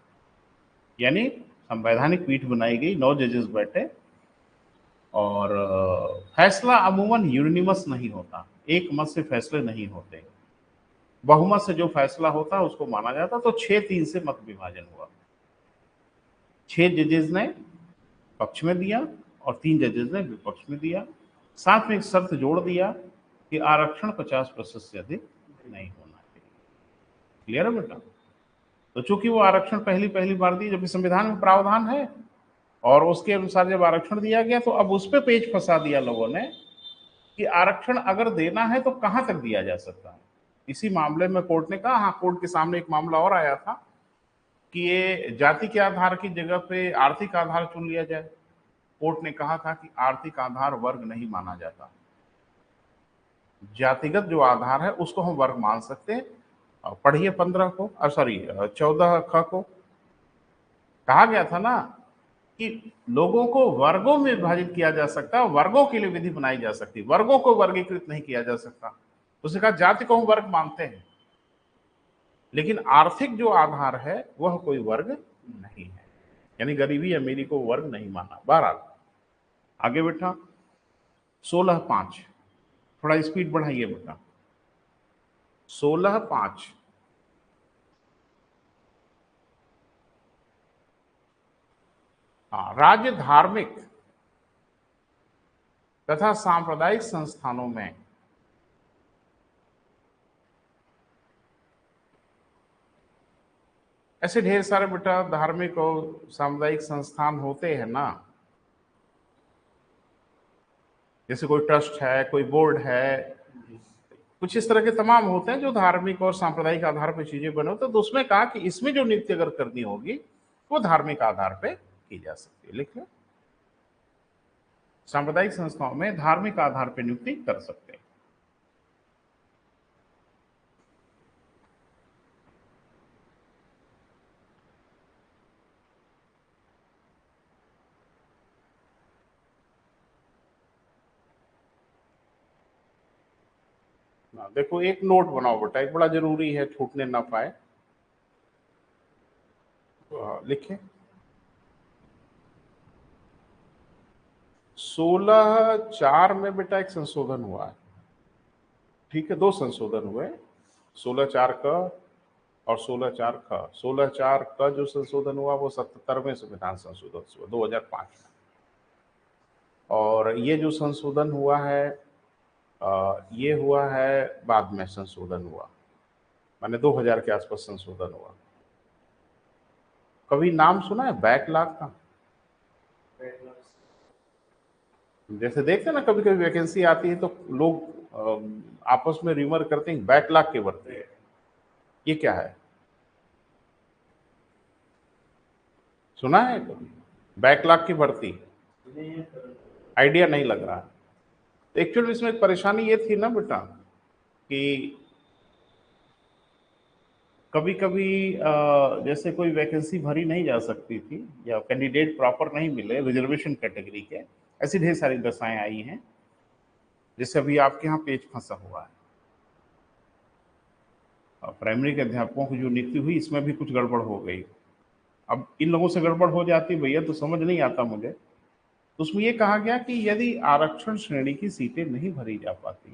यानी संवैधानिक पीठ बनाई गई, 9 जजेस बैठे, और फैसला अमूमन यूनिमस नहीं होता, एक मत से फैसले नहीं होते, बहुमत से जो फैसला होता है उसको माना जाता। तो 6-3 से मत विभाजन हुआ, 6 जजेस ने पक्ष में दिया और 3 जजेस ने विपक्ष में दिया। साथ में एक शर्त जोड़ दिया कि आरक्षण 50% से अधिक नहीं होना चाहिए। क्लियर है बेटा? तो चूंकि वो आरक्षण पहली पहली बार दी, जबकि संविधान में प्रावधान है और उसके अनुसार जब आरक्षण दिया गया तो अब उस पे पेच फंसा दिया लोगों ने कि आरक्षण अगर देना है तो कहां तक दिया जा सकता है। इसी मामले में कोर्ट ने कहा, हाँ, कोर्ट के सामने एक मामला और आया था कि ये जाति के आधार की जगह पे आर्थिक आधार चुन लिया जाए। कोर्ट ने कहा था कि आर्थिक आधार वर्ग नहीं माना जाता, जातिगत जो आधार है उसको हम वर्ग मान सकते हैं। पढ़िए 15 को, सॉरी 14 ख को कहा गया था ना कि लोगों को वर्गों में विभाजित किया जा सकता है, वर्गों के लिए विधि बनाई जा सकती, वर्गों को वर्गीकृत नहीं किया जा सकता। उसने कहा जाति को हम वर्ग मानते हैं, लेकिन आर्थिक जो आधार है वह कोई वर्ग नहीं है, यानी गरीबी अमीरी को वर्ग नहीं माना। बहरहाल आगे बेटा 16(5), थोड़ा स्पीड बढ़ाइए बेटा। 16(5), हाँ, राज्य धार्मिक तथा सांप्रदायिक संस्थानों में ऐसे ढेर सारे बेटा धार्मिक और सामुदायिक संस्थान होते हैं ना, जैसे कोई ट्रस्ट है, कोई बोर्ड है, कुछ इस तरह के तमाम होते हैं जो धार्मिक और सांप्रदायिक आधार पर चीजें बने होते हैं। तो उसमें कहा कि इसमें जो नियुक्ति अगर करनी होगी वो धार्मिक आधार पे की जा सकती है। लिख लो, सांप्रदायिक संस्थाओं में धार्मिक आधार पर नियुक्ति कर सकते हैं। देखो एक नोट बनाओ बेटा, एक बड़ा जरूरी है, छूटने ना पाए। लिखे 16(4) में बेटा एक संशोधन हुआ है, ठीक है, 2 संशोधन हुए, 16(4) का और 16(4) का। 16(4) का जो संशोधन हुआ वो 77वें संविधान संशोधन हुआ 2005 में, और ये जो संशोधन हुआ है ये हुआ है बाद में संशोधन हुआ, माने 2000 के आसपास संशोधन हुआ। कभी नाम सुना है बैकलॉग का? जैसे देखते हैं ना कभी कभी वैकेंसी आती है तो लोग आपस में रिमर करते हैं बैकलॉग की भर्ती है, ये क्या है? सुना है कभी बैकलॉग की भर्ती? आइडिया नहीं लग रहा। एक्चुअली इसमें एक परेशानी ये थी ना बेटा कि कभी कभी जैसे कोई वैकेंसी भरी नहीं जा सकती थी या कैंडिडेट प्रॉपर नहीं मिले रिजर्वेशन कैटेगरी के, ऐसी ढेर सारी दशाएं आई हैं, जैसे अभी आपके यहाँ पेज फंसा हुआ है। प्राइमरी के अध्यापकों की जो नियुक्ति हुई इसमें भी कुछ गड़बड़ हो गई। अब इन लोगों से गड़बड़ हो जाती भैया तो समझ नहीं आता मुझे। तो उसमें ये कहा गया कि यदि आरक्षण श्रेणी की सीटें नहीं भरी जा पाती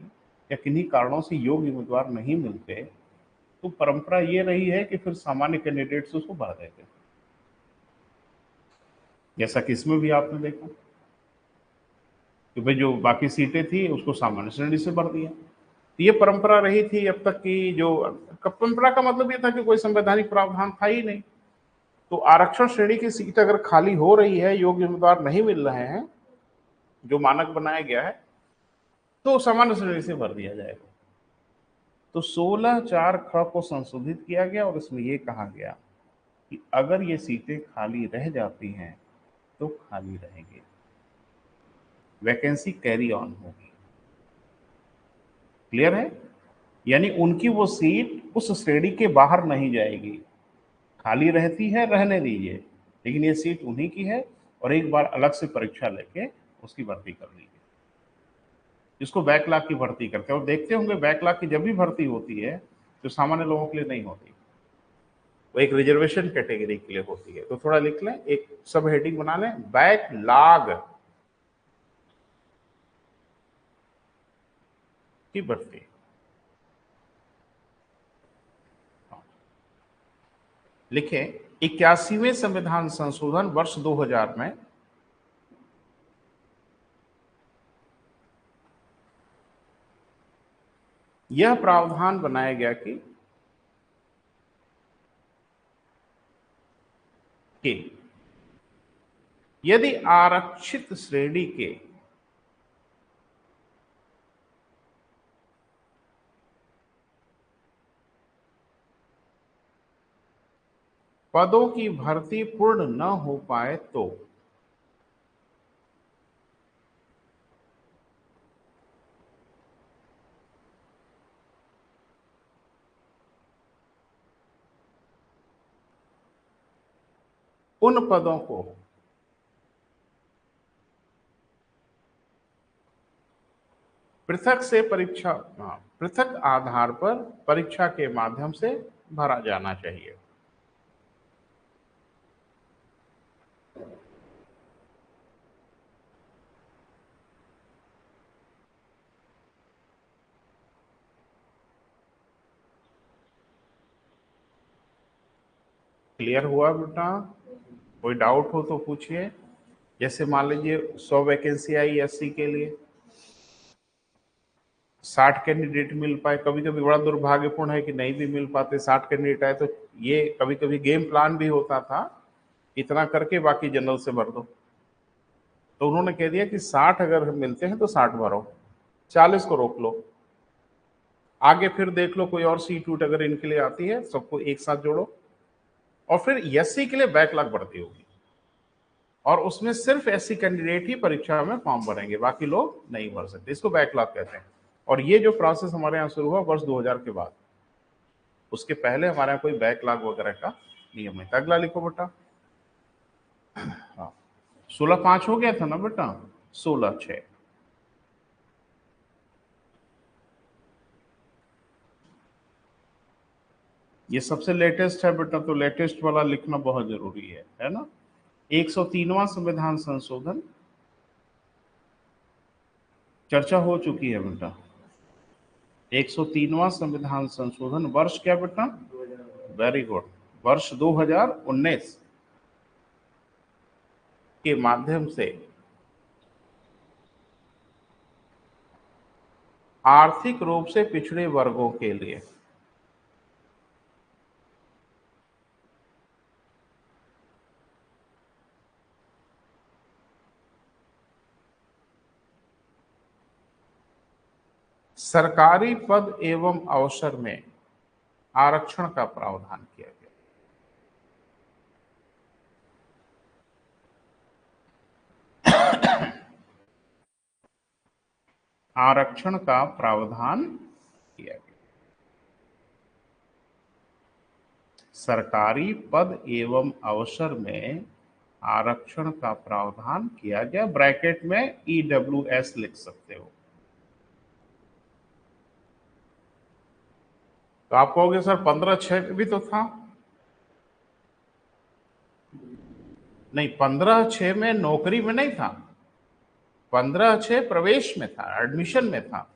या किन्हीं कारणों से योग्य उम्मीदवार नहीं मिलते तो परंपरा ये रही है कि फिर सामान्य कैंडिडेट से उसको भर देते, जैसा कि इसमें भी आपने देखा कि भाई जो बाकी सीटें थी उसको सामान्य श्रेणी से भर दिया। तो ये परंपरा रही थी अब तक की, जो परंपरा का मतलब ये था कि कोई संवैधानिक प्रावधान था ही नहीं। तो आरक्षण श्रेणी की सीट अगर खाली हो रही है, योग्य उम्मीदवार नहीं मिल रहे हैं, जो मानक बनाया गया है, तो सामान्य श्रेणी से भर दिया जाएगा। तो 16(4) ख को संशोधित किया गया और इसमें यह कहा गया कि अगर ये सीटें खाली रह जाती हैं तो खाली रहेंगे, वैकेंसी कैरी ऑन होगी। क्लियर है? यानी उनकी वो सीट उस श्रेणी के बाहर नहीं जाएगी, खाली रहती है रहने दीजिए, लेकिन ये सीट उन्हीं की है और एक बार अलग से परीक्षा लेके उसकी भर्ती कर लीजिए, जिसको बैकलॉग की भर्ती करते हैं। और देखते होंगे बैकलॉग की जब भी भर्ती होती है तो सामान्य लोगों के लिए नहीं होती, वो एक रिजर्वेशन कैटेगरी के लिए होती है। तो थोड़ा लिख लें, एक सब हेडिंग बना लें, बैकलॉग की भर्ती। लिखें 81वें संविधान संशोधन वर्ष 2000 में यह प्रावधान बनाया गया कि यदि आरक्षित श्रेणी के पदों की भर्ती पूर्ण न हो पाए तो उन पदों को पृथक आधार पर परीक्षा के माध्यम से भरा जाना चाहिए। क्लियर हुआ बेटा? कोई डाउट हो तो पूछिए। जैसे मान लीजिए 100 वैकेंसी आई एससी के लिए, 60 कैंडिडेट मिल पाए। कभी कभी बड़ा दुर्भाग्यपूर्ण है कि नहीं भी मिल पाते, 60 कैंडिडेट आए तो ये कभी कभी गेम प्लान भी होता था, इतना करके बाकी जनरल से भर दो। तो उन्होंने कह दिया कि 60 अगर मिलते हैं तो 60 भरो, 40 को रोक लो, आगे फिर देख लो कोई और सीट वूट अगर इनके लिए आती है, सबको एक साथ जोड़ो। और फिर एससी के लिए बैकलॉग भर्ती होगी और उसमें सिर्फ एससी कैंडिडेट ही परीक्षा में फॉर्म भरेंगे, बाकी लोग नहीं भर सकते। इसको बैकलॉग कहते हैं। और ये जो प्रोसेस हमारे यहाँ शुरू हुआ वर्ष 2000 के बाद, उसके पहले हमारे यहाँ कोई बैकलॉग वगैरह का नियम नहीं था। अगला लिखो बेटा। हाँ, 16/5 हो गया था ना बेटा? 16/6। ये सबसे लेटेस्ट है बेटा, तो लेटेस्ट वाला लिखना बहुत जरूरी है ना? 103वां संविधान संशोधन चर्चा हो चुकी है बेटा। 103वां संविधान संशोधन वर्ष क्या बेटा? वेरी गुड, वर्ष 2019 के माध्यम से आर्थिक रूप से पिछड़े वर्गों के लिए सरकारी पद एवं अवसर में आरक्षण का प्रावधान किया गया। आरक्षण का प्रावधान किया गया। सरकारी पद एवं अवसर में आरक्षण का प्रावधान किया गया। ब्रैकेट में EWS लिख सकते हो। तो आप कहोगे सर 15/6 भी तो था। नहीं, 15/6 में नौकरी में नहीं था, 15/6 प्रवेश में था, एडमिशन में था।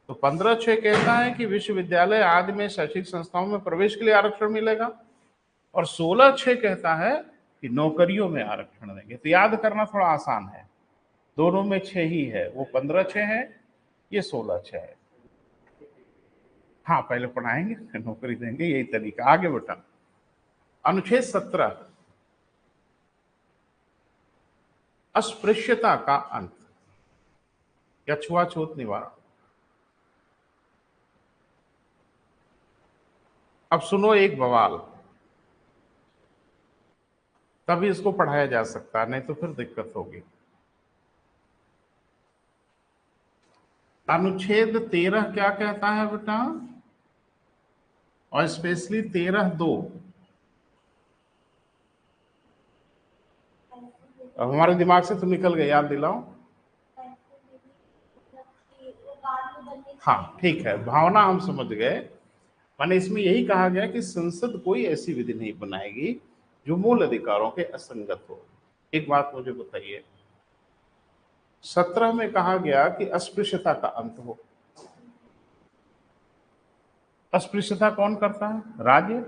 तो 15/6 कहता है कि विश्वविद्यालय आदि में शैक्षिक संस्थाओं में प्रवेश के लिए आरक्षण मिलेगा, और 16/6 कहता है कि नौकरियों में आरक्षण देंगे। तो याद करना थोड़ा आसान है, दोनों में 6 ही है। वो 15/6 है, ये 16/6 है। हाँ, पहले पढ़ाएंगे फिर नौकरी देंगे, यही तरीका। आगे बेटा, अनुच्छेद 17 अस्पृश्यता का अंत या छुआछूत निवारण। अब सुनो एक बवाल, तभी इसको पढ़ाया जा सकता है, नहीं तो फिर दिक्कत होगी। अनुच्छेद 13 क्या कहता है बेटा? और स्पेशली 13(2) अब हमारे दिमाग से तो निकल गए, याद दिलाओ। हाँ ठीक है, भावना हम समझ गए। माने इसमें यही कहा गया कि संसद कोई ऐसी विधि नहीं बनाएगी जो मूल अधिकारों के असंगत हो। एक बात मुझे बताइए, 17 में कहा गया कि अस्पृश्यता का अंत हो। अस्पृश्यता कौन करता है? राज्य,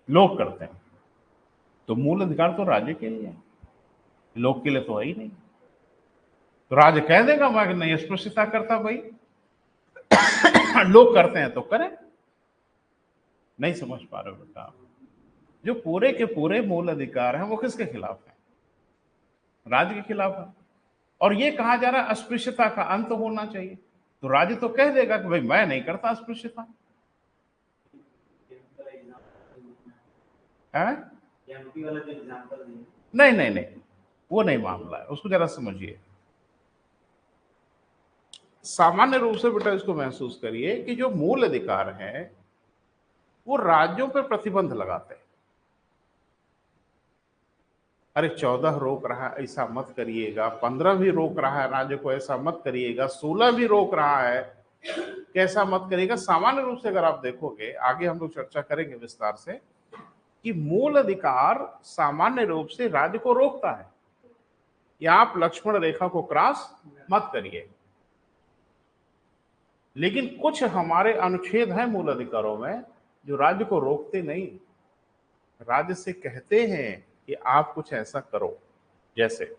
लोग करते हैं। तो मूल अधिकार तो राज्य के लिए है, लोग के लिए तो है ही नहीं। तो राज्य कह देगा मैं नहीं अस्पृश्यता करता भाई, लोग करते हैं तो करें। नहीं समझ पा रहे हो बेटा? जो पूरे के पूरे मूल अधिकार हैं वो किसके खिलाफ है? राज्य के खिलाफ है। और ये कहा जा रहा है अस्पृश्यता का अंत होना चाहिए, तो राज्य तो कह देगा कि भाई मैं नहीं करता अस्पृश्यता है। एमपी वाला जो एग्जांपल दिया, नहीं नहीं नहीं, वो नहीं मामला है, उसको जरा समझिए। सामान्य रूप से बेटा इसको महसूस करिए कि जो मूल अधिकार है वो राज्यों पर प्रतिबंध लगाते हैं। अरे 14 रोक रहा है ऐसा मत करिएगा, 15 भी रोक रहा है राज्य को ऐसा मत करिएगा, 16 भी रोक रहा है कैसा मत करिएगा। सामान्य रूप से अगर आप देखोगे, आगे हम लोग चर्चा करेंगे विस्तार से, कि मूल अधिकार सामान्य रूप से राज्य को रोकता है या आप लक्ष्मण रेखा को क्रॉस मत करिए। लेकिन कुछ हमारे अनुच्छेद हैं मूल अधिकारों में जो राज्य को रोकते नहीं, राज्य से कहते हैं कि आप कुछ ऐसा करो। जैसे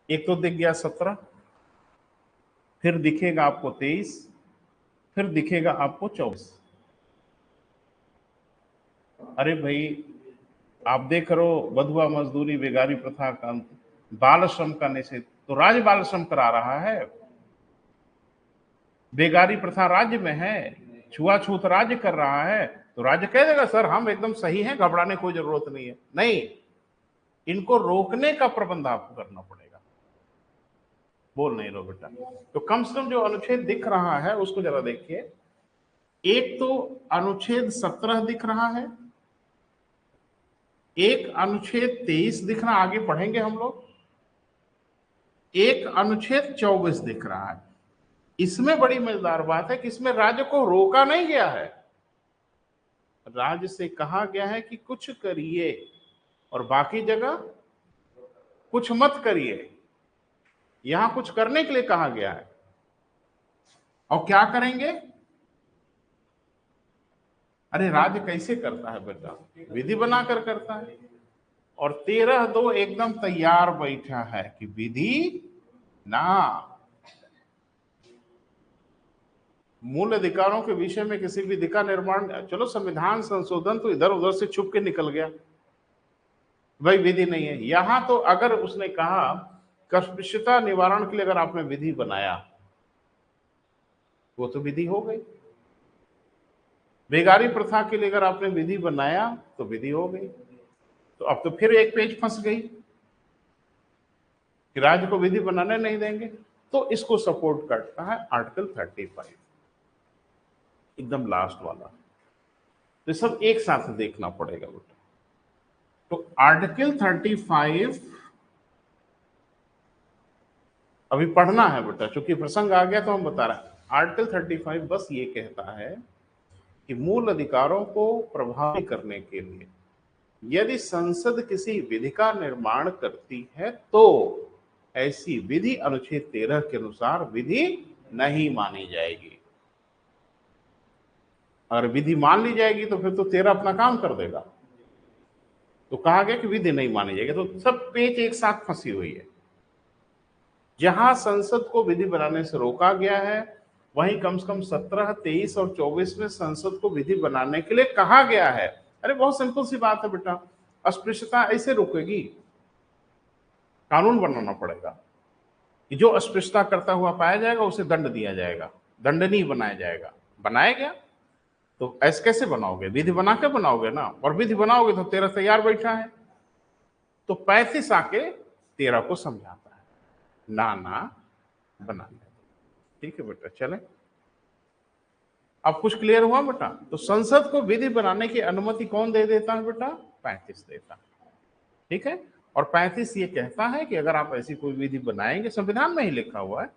एक तो दिख गया 17, फिर दिखेगा आपको 23, फिर दिखेगा आपको 24। अरे भाई आप देख रहे हो बधुआ मजदूरी, बेगारी प्रथा का अंत, बाल श्रम का निषेध, तो राज्य बाल श्रम करा रहा है। बेगारी प्रथा राज्य में है, छुआछूत राज्य कर रहा है, तो राज्य कह देगा सर हम एकदम सही हैं, घबराने कोई जरूरत नहीं है। नहीं, इनको रोकने का प्रबंध आपको करना पड़ेगा। बोल नहीं रहो बेटा। तो कम से कम जो अनुच्छेद दिख रहा है उसको जरा देखिए। एक तो अनुच्छेद 17 दिख रहा है, एक अनुच्छेद 23 दिख रहा, आगे पढ़ेंगे हम लोग, एक अनुच्छेद 24 दिख रहा है। इसमें बड़ी मजेदार बात है कि इसमें राज्य को रोका नहीं गया है, राज्य से कहा गया है कि कुछ करिए और बाकी जगह कुछ मत करिए। यहां कुछ करने के लिए कहा गया है, और क्या करेंगे? अरे राज्य कैसे करता है बेटा? विधि बनाकर करता है, और 13(2) एकदम तैयार बैठा है कि विधि ना, मूल अधिकारों के विषय में किसी विधि का निर्माण, चलो संविधान संशोधन तो इधर उधर से छुप के निकल गया, भाई विधि नहीं है। यहां तो अगर उसने कहा कि अस्पृश्यता निवारण के लिए अगर आपने विधि बनाया, वो तो विधि हो गई। बेगारी प्रथा के लिए अगर आपने विधि बनाया तो विधि हो गई। तो अब तो फिर एक पेज फंस गई कि राज्य को विधि बनाने नहीं देंगे। तो इसको सपोर्ट करता है आर्टिकल 35, एकदम लास्ट वाला। तो सब एक साथ देखना पड़ेगा बेटा। तो आर्टिकल 35 अभी पढ़ना है बेटा, चूंकि प्रसंग आ गया तो हम बता रहे हैं। आर्टिकल 35 बस ये कहता है कि मूल अधिकारों को प्रभावी करने के लिए यदि संसद किसी विधि का निर्माण करती है तो ऐसी विधि अनुच्छेद 13 के अनुसार विधि नहीं मानी जाएगी। अगर विधि मान ली जाएगी तो फिर तो 13 अपना काम कर देगा। तो कहा गया कि विधि नहीं मानी जाएगी, तो सब पेच एक साथ फंसी हुई है। जहां संसद को विधि बनाने से रोका गया है, वहीं कम से कम 17, 23 और 24 में संसद को विधि बनाने के लिए कहा गया है। अरे बहुत सिंपल सी बात है बेटा, अस्पृश्यता ऐसे रुकेगी? कानून बनाना पड़ेगा कि जो अस्पृश्यता करता हुआ पाया जाएगा उसे दंड दिया जाएगा, दंडनीय बनाया जाएगा। बनाया गया तो ऐसे कैसे बनाओगे? विधि बना के बनाओगे ना, और विधि बनाओगे तो 13 तैयार बैठा है। तो 35 आके 13 को समझाता है, ना ना बना। ठीक है बेटा, चले। अब कुछ क्लियर हुआ बेटा? तो संसद को विधि बनाने की अनुमति कौन दे देता है बेटा? 35 देता है। ठीक है। और 35 ये कहता है कि अगर आप ऐसी कोई विधि बनाएंगे, संविधान में ही लिखा हुआ है,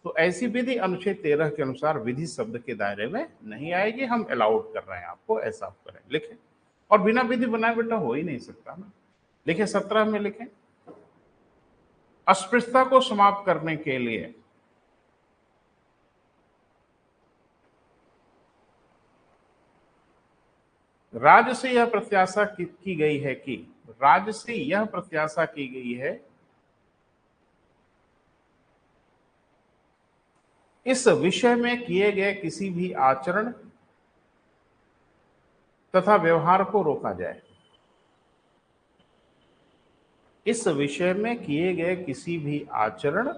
तो ऐसी विधि अनुच्छेद 13 के अनुसार विधि शब्द के दायरे में नहीं आएगी, हम अलाउड कर रहे हैं आपको, ऐसा आप करें। लिखें, और बिना विधि बनाए बेटा हो ही नहीं सकता ना। लिखे 17 में लिखें, अस्पृश्यता को समाप्त करने के लिए राज्य से यह प्रत्याशा की गई है कि, राज्य से यह प्रत्याशा की गई है इस विषय में किए गए किसी भी आचरण तथा व्यवहार को रोका जाए। इस विषय में किए गए किसी भी आचरण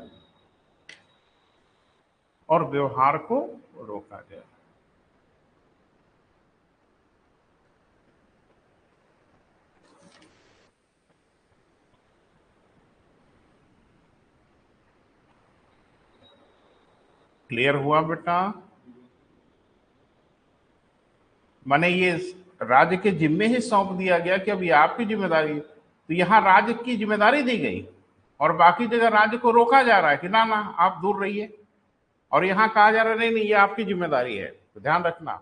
और व्यवहार को रोका जाए। क्लियर हुआ बेटा? माने ये राज्य के जिम्मे ही सौंप दिया गया कि अब ये आपकी जिम्मेदारी है। तो यहां राज्य की जिम्मेदारी दी गई और बाकी जगह राज्य को रोका जा रहा है कि ना ना आप दूर रहिए, और यहां कहा जा रहा है नहीं नहीं ये आपकी जिम्मेदारी है। तो ध्यान रखना,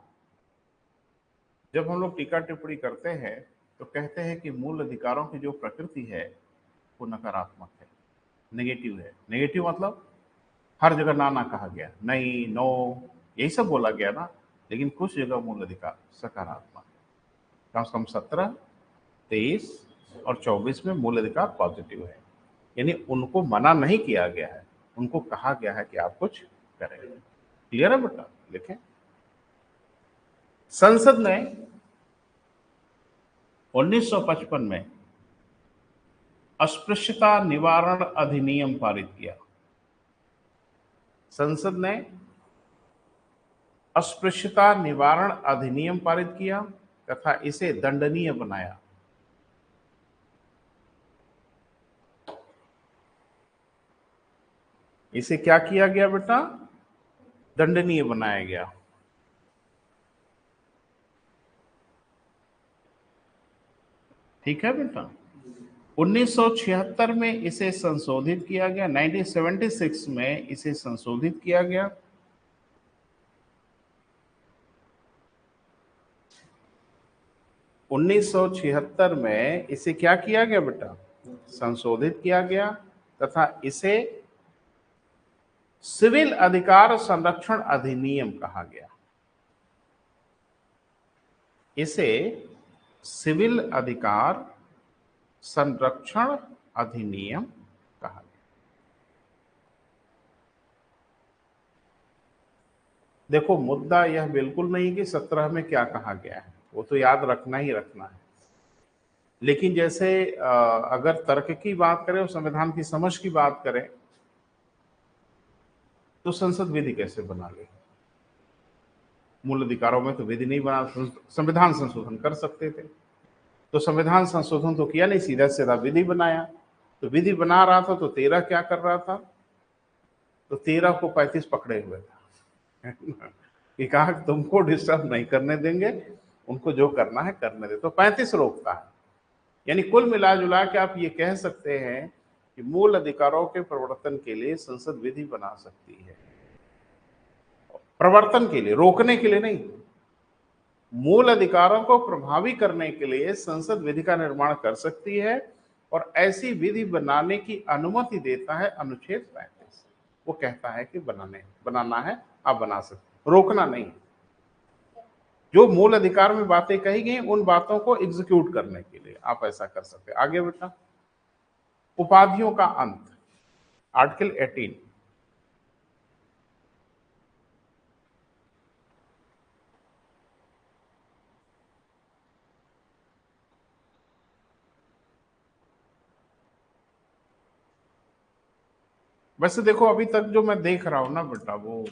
जब हम लोग टीका टिप्पणी करते हैं तो कहते हैं कि मूल अधिकारों की जो प्रकृति है वो नकारात्मक है, नेगेटिव है। नेगेटिव मतलब हर जगह ना ना कहा गया, नहीं, नो, यही सब बोला गया ना। लेकिन कुछ जगह मूल अधिकार सकारात्मक, कम से कम 17, 23 और 24 में मूल अधिकार पॉजिटिव है, यानी उनको मना नहीं किया गया है, उनको कहा गया है कि आप कुछ करें। क्लियर है बेटा? लिखें। संसद ने 1955 में अस्पृश्यता निवारण अधिनियम पारित किया। संसद ने अस्पृश्यता निवारण अधिनियम पारित किया तथा इसे दंडनीय बनाया। इसे क्या किया गया बेटा? दंडनीय बनाया गया। ठीक है बेटा? 1976 में इसे संशोधित किया गया, 1976 में इसे संशोधित किया गया। उन्नीस में इसे क्या किया गया बेटा? संशोधित किया गया तथा इसे सिविल अधिकार संरक्षण अधिनियम कहा गया। इसे सिविल अधिकार संरक्षण अधिनियम कहा गया। देखो, मुद्दा यह बिल्कुल नहीं कि 17 में क्या कहा गया है, वो तो याद रखना ही रखना है। लेकिन जैसे अगर तर्क की बात करें और संविधान की समझ की बात करें तो संसद विधि कैसे बना ले? मूल अधिकारों में तो विधि नहीं बना, संविधान संशोधन कर सकते थे। तो संविधान संशोधन तो किया नहीं, सीधा सीधा विधि बनाया। तो विधि बना रहा था तो 13 क्या कर रहा था? तो 13 को 35 पकड़े हुए था कि कहा तुमको डिस्टर्ब नहीं करने देंगे, उनको जो करना है करने दे। तो 35 रोकता है। यानी कुल मिला जुला के आप ये कह सकते हैं कि मूल अधिकारों के प्रवर्तन के लिए संसद विधि बना सकती है। प्रवर्तन के लिए, रोकने के लिए नहीं। मूल अधिकारों को प्रभावी करने के लिए संसद विधि का निर्माण कर सकती है और ऐसी विधि बनाने की अनुमति देता है अनुच्छेद 35। वो कहता है कि बनाना है, आप बना सकते, रोकना नहीं। जो मूल अधिकार में बातें कही गई उन बातों को एग्जीक्यूट करने के लिए आप ऐसा कर सकते। आगे बेटा, उपाधियों का अंत, आर्टिकल 18। वैसे देखो, अभी तक जो मैं देख रहा हूं ना बेटा, वो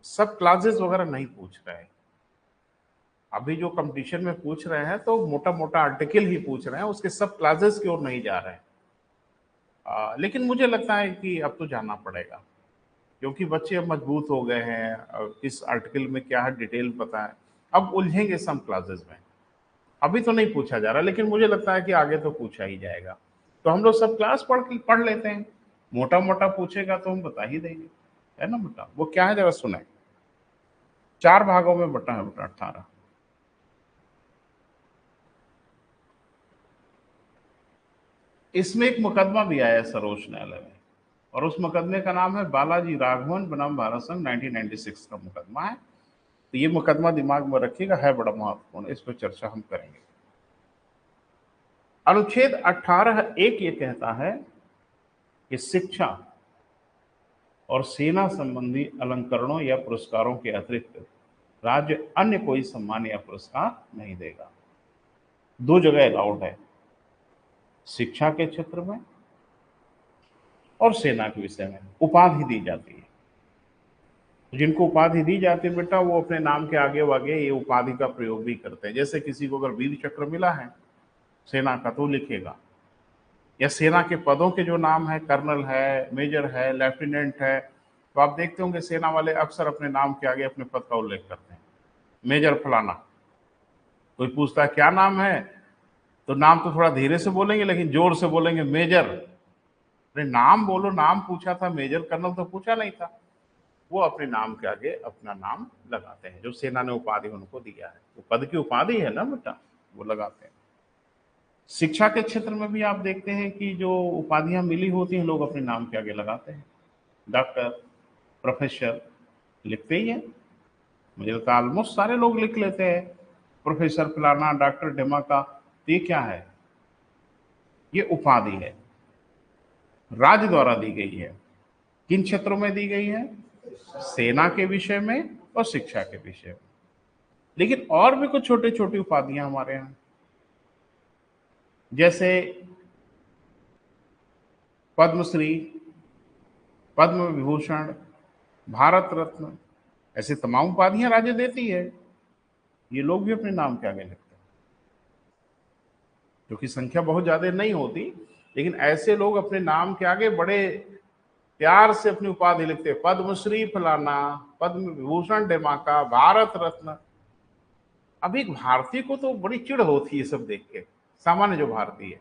सब क्लासेस वगैरह नहीं पूछ रहे हैं। अभी जो कंपटीशन में पूछ रहे हैं तो मोटा मोटा आर्टिकल ही पूछ रहे हैं, उसके सब क्लासेस की ओर नहीं जा रहे हैं। लेकिन मुझे लगता है कि अब तो जाना पड़ेगा, क्योंकि बच्चे अब मजबूत हो गए हैं। किस आर्टिकल में क्या है डिटेल पता है, अब उलझेंगे सम क्लासेस में। अभी तो नहीं पूछा जा रहा, लेकिन मुझे लगता है कि आगे तो पूछा ही जाएगा। तो हम लोग सब क्लास पढ़ लेते हैं, मोटा मोटा पूछेगा तो हम बता ही देंगे, है ना बेटा? वो क्या है जरा सुने। 4 भागों में बटा है बेटा 18। इसमें एक मुकदमा भी आया है सर्वोच्च न्यायालय में, और उस मुकदमे का नाम है बालाजी राघवन बनाम भारत संघ 1996 का मुकदमा है। तो ये मुकदमा दिमाग में रखिएगा, है बड़ा महत्वपूर्ण, इस पर चर्चा हम करेंगे। अनुच्छेद 18(1) ये कहता है कि शिक्षा और सेना संबंधी अलंकरणों या पुरस्कारों के अतिरिक्त राज्य अन्य कोई सम्मान या पुरस्कार नहीं देगा। दो जगह अलाउड है, शिक्षा के क्षेत्र में और सेना के विषय में उपाधि दी जाती है। जिनको उपाधि दी जाती है बेटा, वो अपने नाम के आगे वागे ये उपाधि का प्रयोग भी करते हैं। जैसे किसी को अगर वीर चक्र मिला है सेना का तो लिखेगा, या सेना के पदों के जो नाम है, कर्नल है, मेजर है, लेफ्टिनेंट है, तो आप देखते होंगे सेना वाले अक्सर अपने नाम के आगे अपने पद का उल्लेख करते हैं, मेजर फलाना। कोई पूछता है क्या नाम है, तो नाम तो थोड़ा धीरे से बोलेंगे लेकिन जोर से बोलेंगे, मेजर। अरे नाम बोलो, नाम पूछा था, मेजर कर्नल तो पूछा नहीं था। वो अपने नाम के आगे अपना नाम लगाते हैं, जो सेना ने उपाधि उनको दिया है, वो पद की उपाधि है ना बेटा, वो लगाते हैं। शिक्षा के क्षेत्र में भी आप देखते हैं कि जो उपाधियां मिली होती हैं लोग अपने नाम के आगे लगाते हैं। डॉक्टर, प्रोफेसर लिखते ही है, मुझे लगता है ऑलमोस्ट सारे लोग लिख लेते हैं प्रोफेसर फलाना, डॉक्टर ढिमाका। तो ये क्या है? ये उपाधि है, राज्य द्वारा दी गई है। किन क्षेत्रों में दी गई है? सेना के विषय में और शिक्षा के विषय में। लेकिन और भी कुछ छोटी छोटी उपाधियां हमारे यहाँ, जैसे पद्मश्री, पद्म विभूषण, भारत रत्न, ऐसे तमाम उपाधियां राज्य देती है। ये लोग भी अपने नाम के आगे लिखते हैं, जो कि संख्या बहुत ज्यादा नहीं होती, लेकिन ऐसे लोग अपने नाम के आगे बड़े प्यार से अपनी उपाधि लिखते हैं। पद्मश्री फलाना, पद्म विभूषण ढिमाका, भारत रत्न। अब एक भारतीय को तो बड़ी चिढ़ होती है सब देख के, सामान्य जो भारतीय है,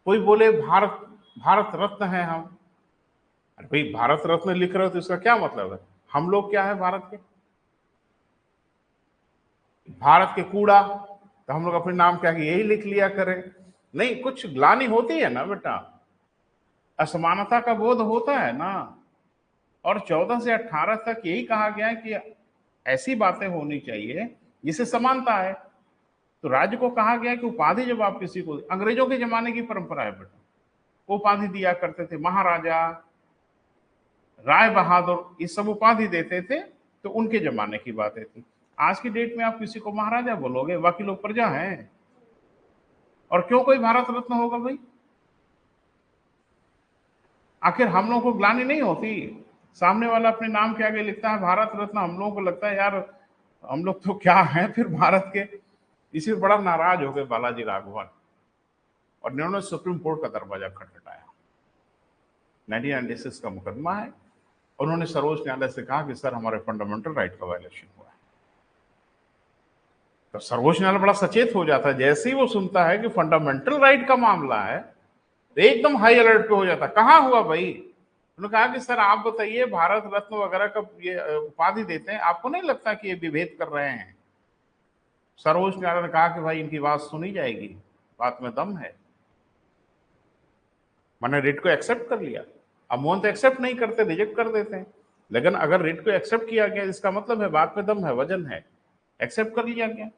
कोई बोले भारत भारत रत्न है हम। अरे भाई भारत रत्न लिख रहे हो तो इसका क्या मतलब है? हम लोग क्या है भारत के? भारत के कूड़ा, तो हम लोग अपने नाम के आगे यही लिख लिया करें? नहीं, कुछ ग्लानि होती है ना बेटा, असमानता का बोध होता है ना। और 14 से 18 तक यही कहा गया है कि ऐसी बातें होनी चाहिए जिससे समानता है। तो राज्य को कहा गया कि उपाधि जब आप किसी को, अंग्रेजों के जमाने की परंपरा है बेटा, वो उपाधि दिया करते थे, महाराजा, राय बहादुर, ये सब उपाधि देते थे। तो उनके जमाने की बातें थी। आज की डेट में आप किसी को महाराजा बोलोगे, बाकी लोग प्रजा हैं। और क्यों कोई भारत रत्न होगा भाई? आखिर हम लोगों को ग्लानि नहीं होती? सामने वाला अपने नाम के आगे लिखता है भारत रत्न, हम लोगों को लगता है यार हम लोग तो क्या हैं फिर भारत के। इसी बड़ा नाराज हो गए बालाजी राघवन, और इन्होंने सुप्रीम कोर्ट का दरवाजा खटखटाया। 1996 का मुकदमा है। उन्होंने सर्वोच्च न्यायालय से कहा कि सर हमारे फंडामेंटल राइट का वायलेशन हुआ है। तो सर्वोच्च न्यायालय बड़ा सचेत हो जाता है, जैसे ही वो सुनता है कि फंडामेंटल राइट का मामला है तो एकदम हाई अलर्ट पे हो जाता। कहाँ हुआ भाई? उन्होंने कहा कि सर आप बताइए, भारत रत्न वगैरह का ये उपाधि देते हैं, आपको नहीं लगता कि ये विभेद कर रहे हैं? सर्वोच्च न्यायालय ने कहा कि भाई इनकी बात सुनी जाएगी, बात में दम है। मैंने रिट को एक्सेप्ट कर लिया। अब मोहन तो एक्सेप्ट नहीं करते, रिजेक्ट कर देते हैं। लेकिन अगर रिट को एक्सेप्ट किया गया, इसका मतलब है बात में दम है, वजन है, एक्सेप्ट कर लिया गया।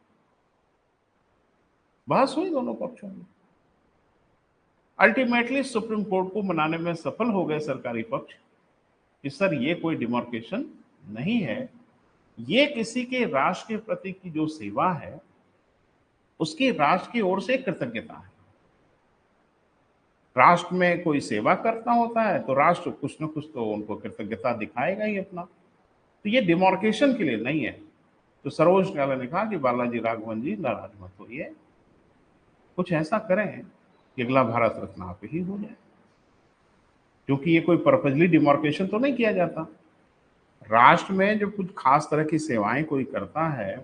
बहस हुई दोनों पक्षों में। अल्टीमेटली सुप्रीम कोर्ट को मनाने में सफल हो गए सरकारी पक्ष कि सर ये कोई डिमार्केशन नहीं है, ये किसी के राष्ट्र के प्रति की जो सेवा है उसकी राष्ट्र की ओर से कृतज्ञता है। राष्ट्र में कोई सेवा करता होता है तो राष्ट्र कुछ न कुछ तो उनको कृतज्ञता दिखाएगा ही अपना। तो ये डिमार्केशन के लिए नहीं है। तो सर्वोच्च न्यायालय ने कहा कि बालाजी राघवन जी नाराज मत होइए, कुछ ऐसा करें कि अगला भारत रत्न आप ही हो जाए, क्योंकि ये कोई पर्पजली डिमार्केशन तो नहीं किया जाता। राष्ट्र में जब कुछ खास तरह की सेवाएं कोई करता है,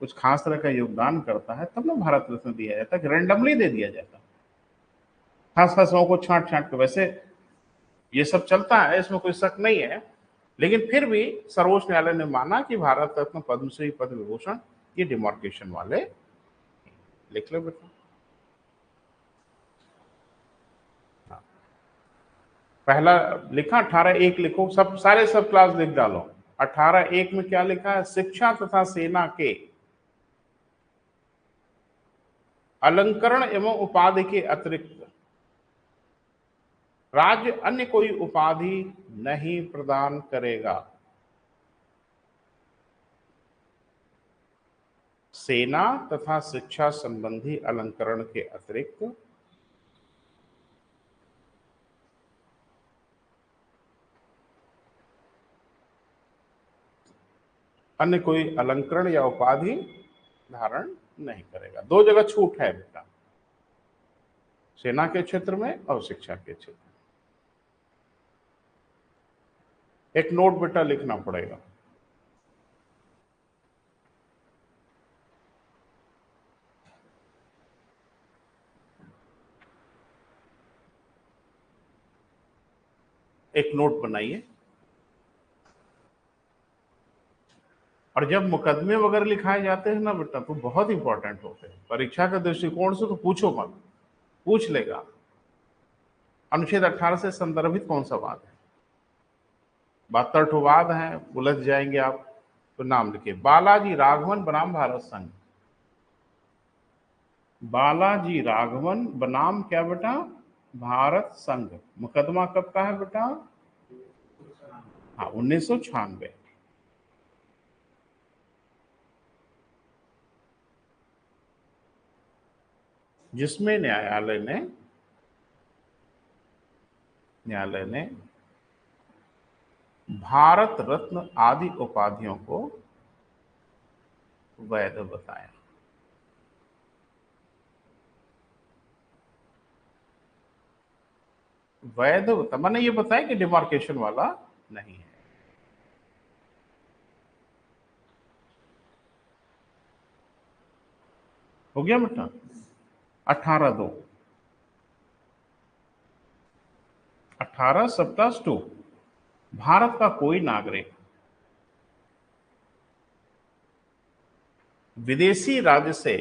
कुछ खास तरह का योगदान करता है, तब ना भारत रत्न दिया जाता है, रैंडमली दे दिया जाता। खास खास लोगों को छांट छांट के, वैसे ये सब चलता है, इसमें कोई शक नहीं है। लेकिन फिर भी सर्वोच्च न्यायालय ने माना कि भारत रत्न, पद्मश्री, पद्म विभूषण ये डिमार्केशन वाले। लिख लो बेटा, पहला लिखा 18(1) लिखो, सब सारे सब क्लास लिख डालो। 18(1) में क्या लिखा है? शिक्षा तथा सेना के अलंकरण एवं उपाधि के अतिरिक्त राज्य अन्य कोई उपाधि नहीं प्रदान करेगा। सेना तथा शिक्षा संबंधी अलंकरण के अतिरिक्त अन्य कोई अलंकरण या उपाधि धारण नहीं करेगा। दो जगह छूट है बेटा, सेना के क्षेत्र में और शिक्षा के क्षेत्र में। एक नोट बेटा लिखना पड़ेगा। एक नोट बनाइए। और जब मुकदमे वगैरह लिखाए जाते हैं ना बेटा, तो बहुत इंपॉर्टेंट होते हैं। परीक्षा के दृष्टिकोण से तो पूछो मत, पूछ लेगा अनुच्छेद 18 से संदर्भित कौन सा वाद है। 72 ठो वाद है, उलझ जाएंगे आप। तो नाम लिखिए, बालाजी राघवन बनाम भारत संघ। बालाजी राघवन बनाम क्या बेटा? भारत संघ। मुकदमा कब का है बेटा? हाँ, 1996। जिसमें न्यायालय ने भारत रत्न आदि उपाधियों को वैध बताया। वैध मैंने ये बताया कि डिमार्केशन वाला नहीं है। हो गया बेटा? 18(2) 18 सबटास 2, भारत का कोई नागरिक विदेशी राज्य से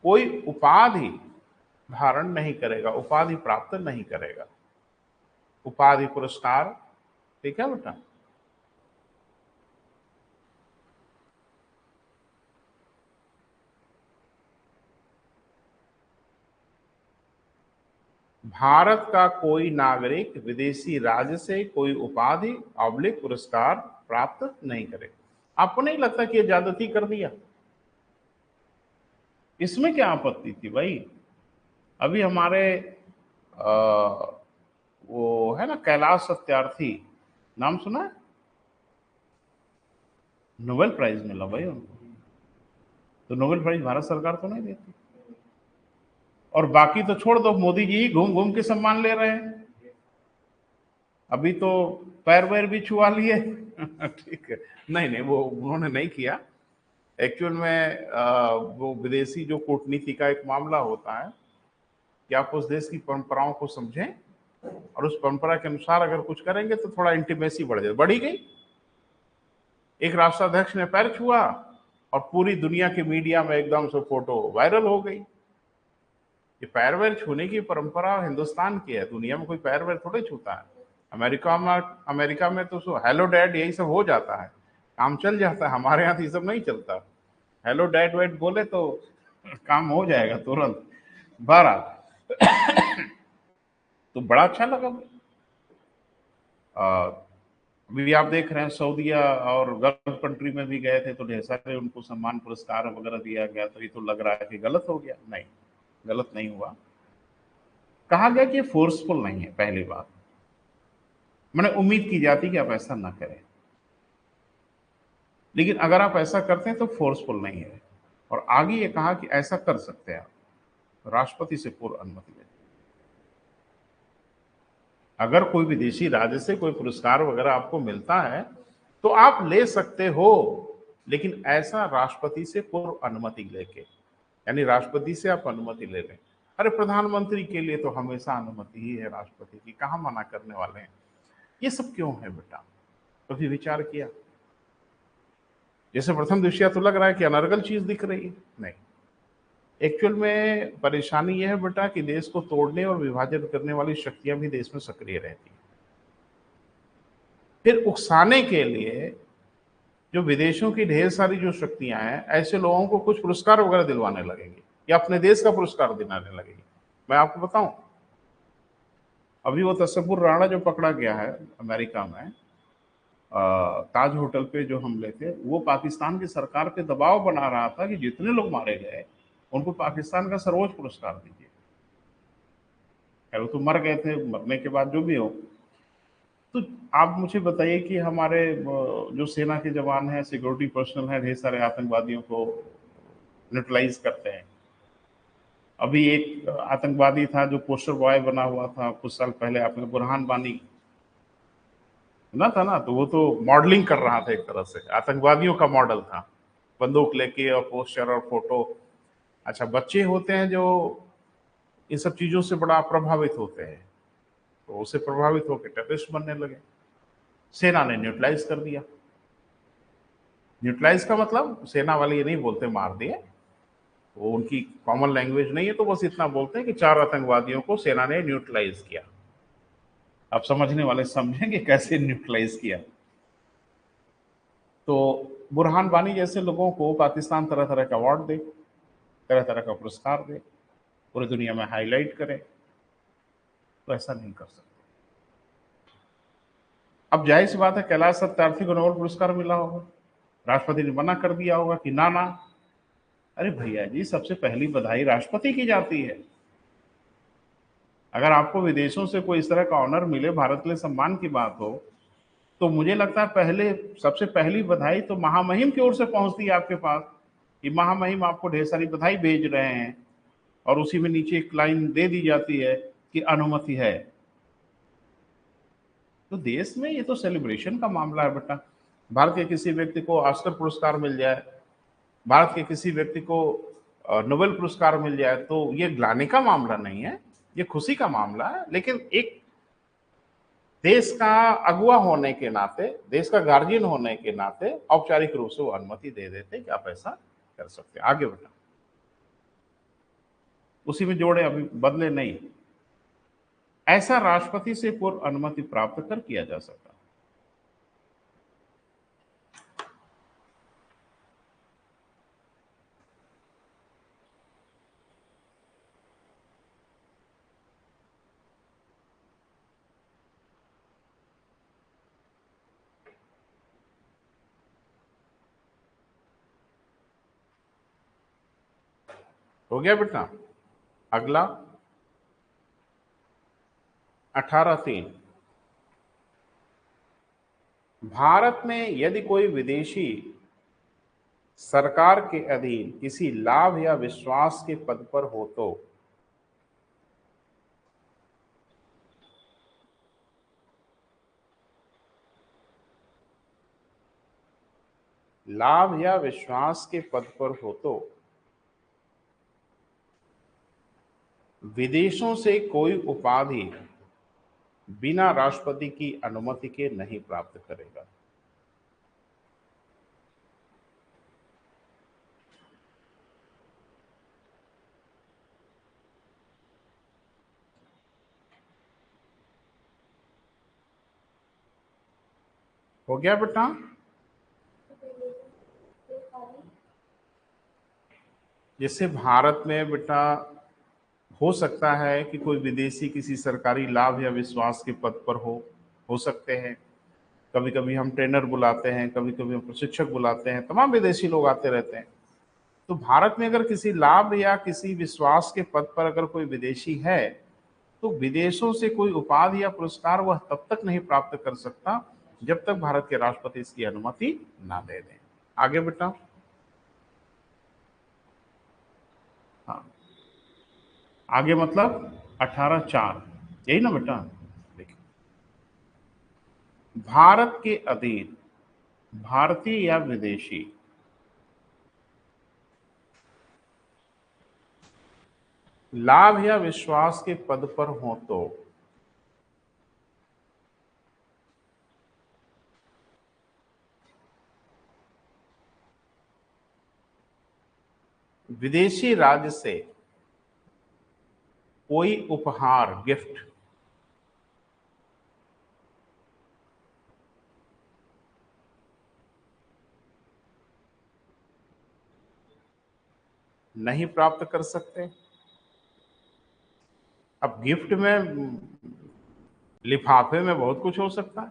कोई उपाधि धारण नहीं करेगा, उपाधि प्राप्त नहीं करेगा। उपाधि पुरस्कार, ठीक है बेटा? भारत का कोई नागरिक विदेशी राज्य से कोई उपाधि ऑब्लिक पुरस्कार प्राप्त नहीं करेगा। आपको नहीं लगता कि ये ज्यादती कर दिया? इसमें क्या आपत्ति थी भाई? अभी हमारे वो है ना कैलाश सत्यार्थी, नाम सुना है? नोबेल प्राइज मिला भाई उनको। तो नोबेल प्राइज भारत सरकार तो नहीं देती। और बाकी तो छोड़ दो, मोदी जी ही घूम घूम के सम्मान ले रहे हैं। अभी तो पैर वैर भी छुआ लिए। ठीक है, नहीं वो उन्होंने नहीं किया। एक्चुअल में वो विदेशी जो कूटनीति का एक मामला होता है कि आप उस देश की परंपराओं को समझें और उस परंपरा के अनुसार अगर कुछ करेंगे तो थोड़ा इंटीमेसी बढ़ जाए। बढ़ी गई। एक राष्ट्राध्यक्ष ने पैर छुआ और पूरी दुनिया के मीडिया में एकदम से फोटो वायरल हो गई। ये पैर वैर छूने की परंपरा हिंदुस्तान की है, दुनिया में कोई पैर वैर थोड़े छूता है। अमेरिका में तो हेलो डैड यही सब हो जाता है, काम चल जाता है। हमारे यहाँ तो ये सब नहीं चलता। हेलो डैड वैड बोले तो काम हो जाएगा तुरंत। 12 तो बड़ा अच्छा लगा। अभी आप देख रहे हैं सऊदीया और गल्फ कंट्री में भी गए थे तो ढेर सारे उनको सम्मान पुरस्कार वगैरह दिया गया। तो ये तो लग रहा है कि गलत हो गया। नहीं, गलत नहीं हुआ। कहा गया कि फोर्सफुल नहीं है। पहली बात, मैंने उम्मीद की जाती कि आप ऐसा ना करें, लेकिन अगर आप ऐसा करते हैं तो फोर्सफुल नहीं है। और आगे ये कहा कि ऐसा कर सकते हैं आप, राष्ट्रपति से पूर्व अनुमति लें। अगर कोई विदेशी राज्य से कोई पुरस्कार वगैरह आपको मिलता है तो आप ले सकते हो, लेकिन ऐसा राष्ट्रपति से पूर्व अनुमति लेके, यानी राष्ट्रपति से आप अनुमति ले लें। अरे प्रधानमंत्री के लिए तो हमेशा अनुमति ही है राष्ट्रपति की, कहाँ मना करने वाले हैं। ये सब क्यों है बेटा? कभी विचार किया? जैसे प्रथम दृष्टया तो लग रहा है कि अनर्गल चीज दिख रही है। नहीं, एक्चुअल में परेशानी यह है बेटा कि देश को तोड़ने और विभाजन करने वाली शक्तियां भी देश में सक्रिय रहती हैं। फिर उकसाने के लिए जो विदेशों की ढेर सारी जो शक्तियां हैं, ऐसे लोगों को कुछ पुरस्कार वगैरह दिलवाने लगेंगे या अपने देश का पुरस्कार दिलाने लगेंगे। मैं आपको बताऊं, अभी वो तसव्वुर राणा जो पकड़ा गया है अमेरिका में, ताज होटल पे जो हमले थे, वो पाकिस्तान की सरकार पे दबाव बना रहा था कि जितने लोग मारे गए उनको पाकिस्तान का सर्वोच्च पुरस्कार दीजिए। खैर वो तो मर गए थे, मरने के बाद जो भी हो। तो आप मुझे बताइए कि हमारे जो सेना के जवान हैं, सिक्योरिटी पर्सनल हैं, ढेर सारे आतंकवादियों को न्यूट्रलाइज करते हैं। अभी एक आतंकवादी था जो पोस्टर बॉय बना हुआ था कुछ साल पहले, आपने बुरहान वानी सुना था ना, तो वो तो मॉडलिंग कर रहा था, एक तरह से आतंकवादियों का मॉडल था, बंदूक लेके और पोस्टर और फोटो। अच्छा, बच्चे होते हैं जो इन सब चीजों से बड़ा प्रभावित होते हैं, तो उससे प्रभावित होकर टेररिस्ट बनने लगे। सेना ने न्यूट्रलाइज कर दिया। न्यूट्रलाइज का मतलब सेना वाले ये नहीं बोलते मार दिए, वो उनकी कॉमन लैंग्वेज नहीं है, तो बस इतना बोलते हैं कि 4 आतंकवादियों को सेना ने न्यूट्रलाइज किया। अब समझने वाले समझेंगे कैसे न्यूट्रलाइज किया। तो बुरहान वानी जैसे लोगों को पाकिस्तान तरह तरह का अवार्ड दे, तरह तरह का पुरस्कार दे, पूरी दुनिया में हाईलाइट करे, तो ऐसा नहीं कर सकते। अब जाहिर सी बात है, कैलाश सत्यार्थी को नोबेल पुरस्कार मिला होगा, राष्ट्रपति ने मना कर दिया होगा कि ना ना। अरे भैया जी, सबसे पहली बधाई राष्ट्रपति की जाती है। अगर आपको विदेशों से कोई इस तरह का ऑनर मिले, भारत के लिए सम्मान की बात हो, तो मुझे लगता है पहले सबसे पहली बधाई तो महामहिम की ओर से पहुंचती है आपके पास, कि महामहिम आपको ढेर सारी बधाई भेज रहे हैं, और उसी में नीचे एक लाइन दे दी जाती है कि अनुमति है। तो देश में ये तो सेलिब्रेशन का मामला है बेटा। भारत के किसी व्यक्ति को ऑस्कर पुरस्कार मिल जाए, भारत के किसी व्यक्ति को नोबेल पुरस्कार मिल जाए, तो ये ग्लानि का मामला नहीं है, ये खुशी का मामला है। लेकिन एक देश का अगुवा होने के नाते, देश का गार्जियन होने के नाते औपचारिक रूप से वो अनुमति दे देते कि आप ऐसा कर सकते हैं, आगे बढ़ा, उसी में जोड़े, अभी बदले नहीं। ऐसा राष्ट्रपति से पूर्व अनुमति प्राप्त कर किया जा सकता। हो गया बेटा। अगला 18(3), भारत में यदि कोई विदेशी सरकार के अधीन किसी लाभ या विश्वास के पद पर हो तो लाभ या विश्वास के पद पर हो तो विदेशों से कोई उपाधि बिना राष्ट्रपति की अनुमति के नहीं प्राप्त करेगा। हो गया बेटा। जैसे भारत में बेटा हो सकता है कि कोई विदेशी किसी सरकारी लाभ या विश्वास के पद पर हो सकते हैं। कभी कभी हम ट्रेनर बुलाते हैं, कभी कभी हम प्रशिक्षक बुलाते हैं, तमाम विदेशी लोग आते रहते हैं। तो भारत में अगर किसी लाभ या किसी विश्वास के पद पर अगर कोई विदेशी है, तो विदेशों से कोई उपाधि या पुरस्कार वह तब तक नहीं प्राप्त कर सकता जब तक भारत के राष्ट्रपति इसकी अनुमति ना दे दें। आगे बेटा। हाँ, आगे मतलब 18(4), यही ना बेटा। देखिए, भारत के अधीन भारतीय या विदेशी लाभ या विश्वास के पद पर हो तो विदेशी राज्य से कोई उपहार, गिफ्ट नहीं प्राप्त कर सकते। अब गिफ्ट में, लिफाफे में बहुत कुछ हो सकता है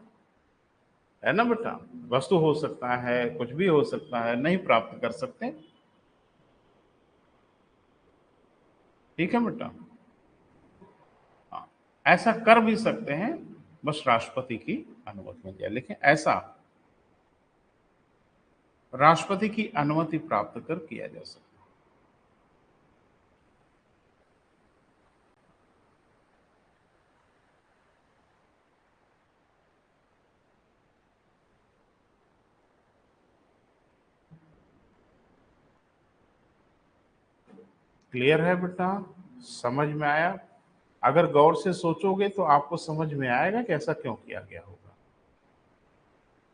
है ना बेटा। वस्तु हो सकता है, कुछ भी हो सकता है, नहीं प्राप्त कर सकते। ठीक है बेटा। हाँ, ऐसा कर भी सकते हैं, बस राष्ट्रपति की अनुमति मिल जाए। लेकिन ऐसा राष्ट्रपति की अनुमति प्राप्त कर किया जा सकता है। क्लियर है बेटा? समझ में आया? अगर गौर से सोचोगे तो आपको समझ में आएगा कि ऐसा क्यों किया गया होगा।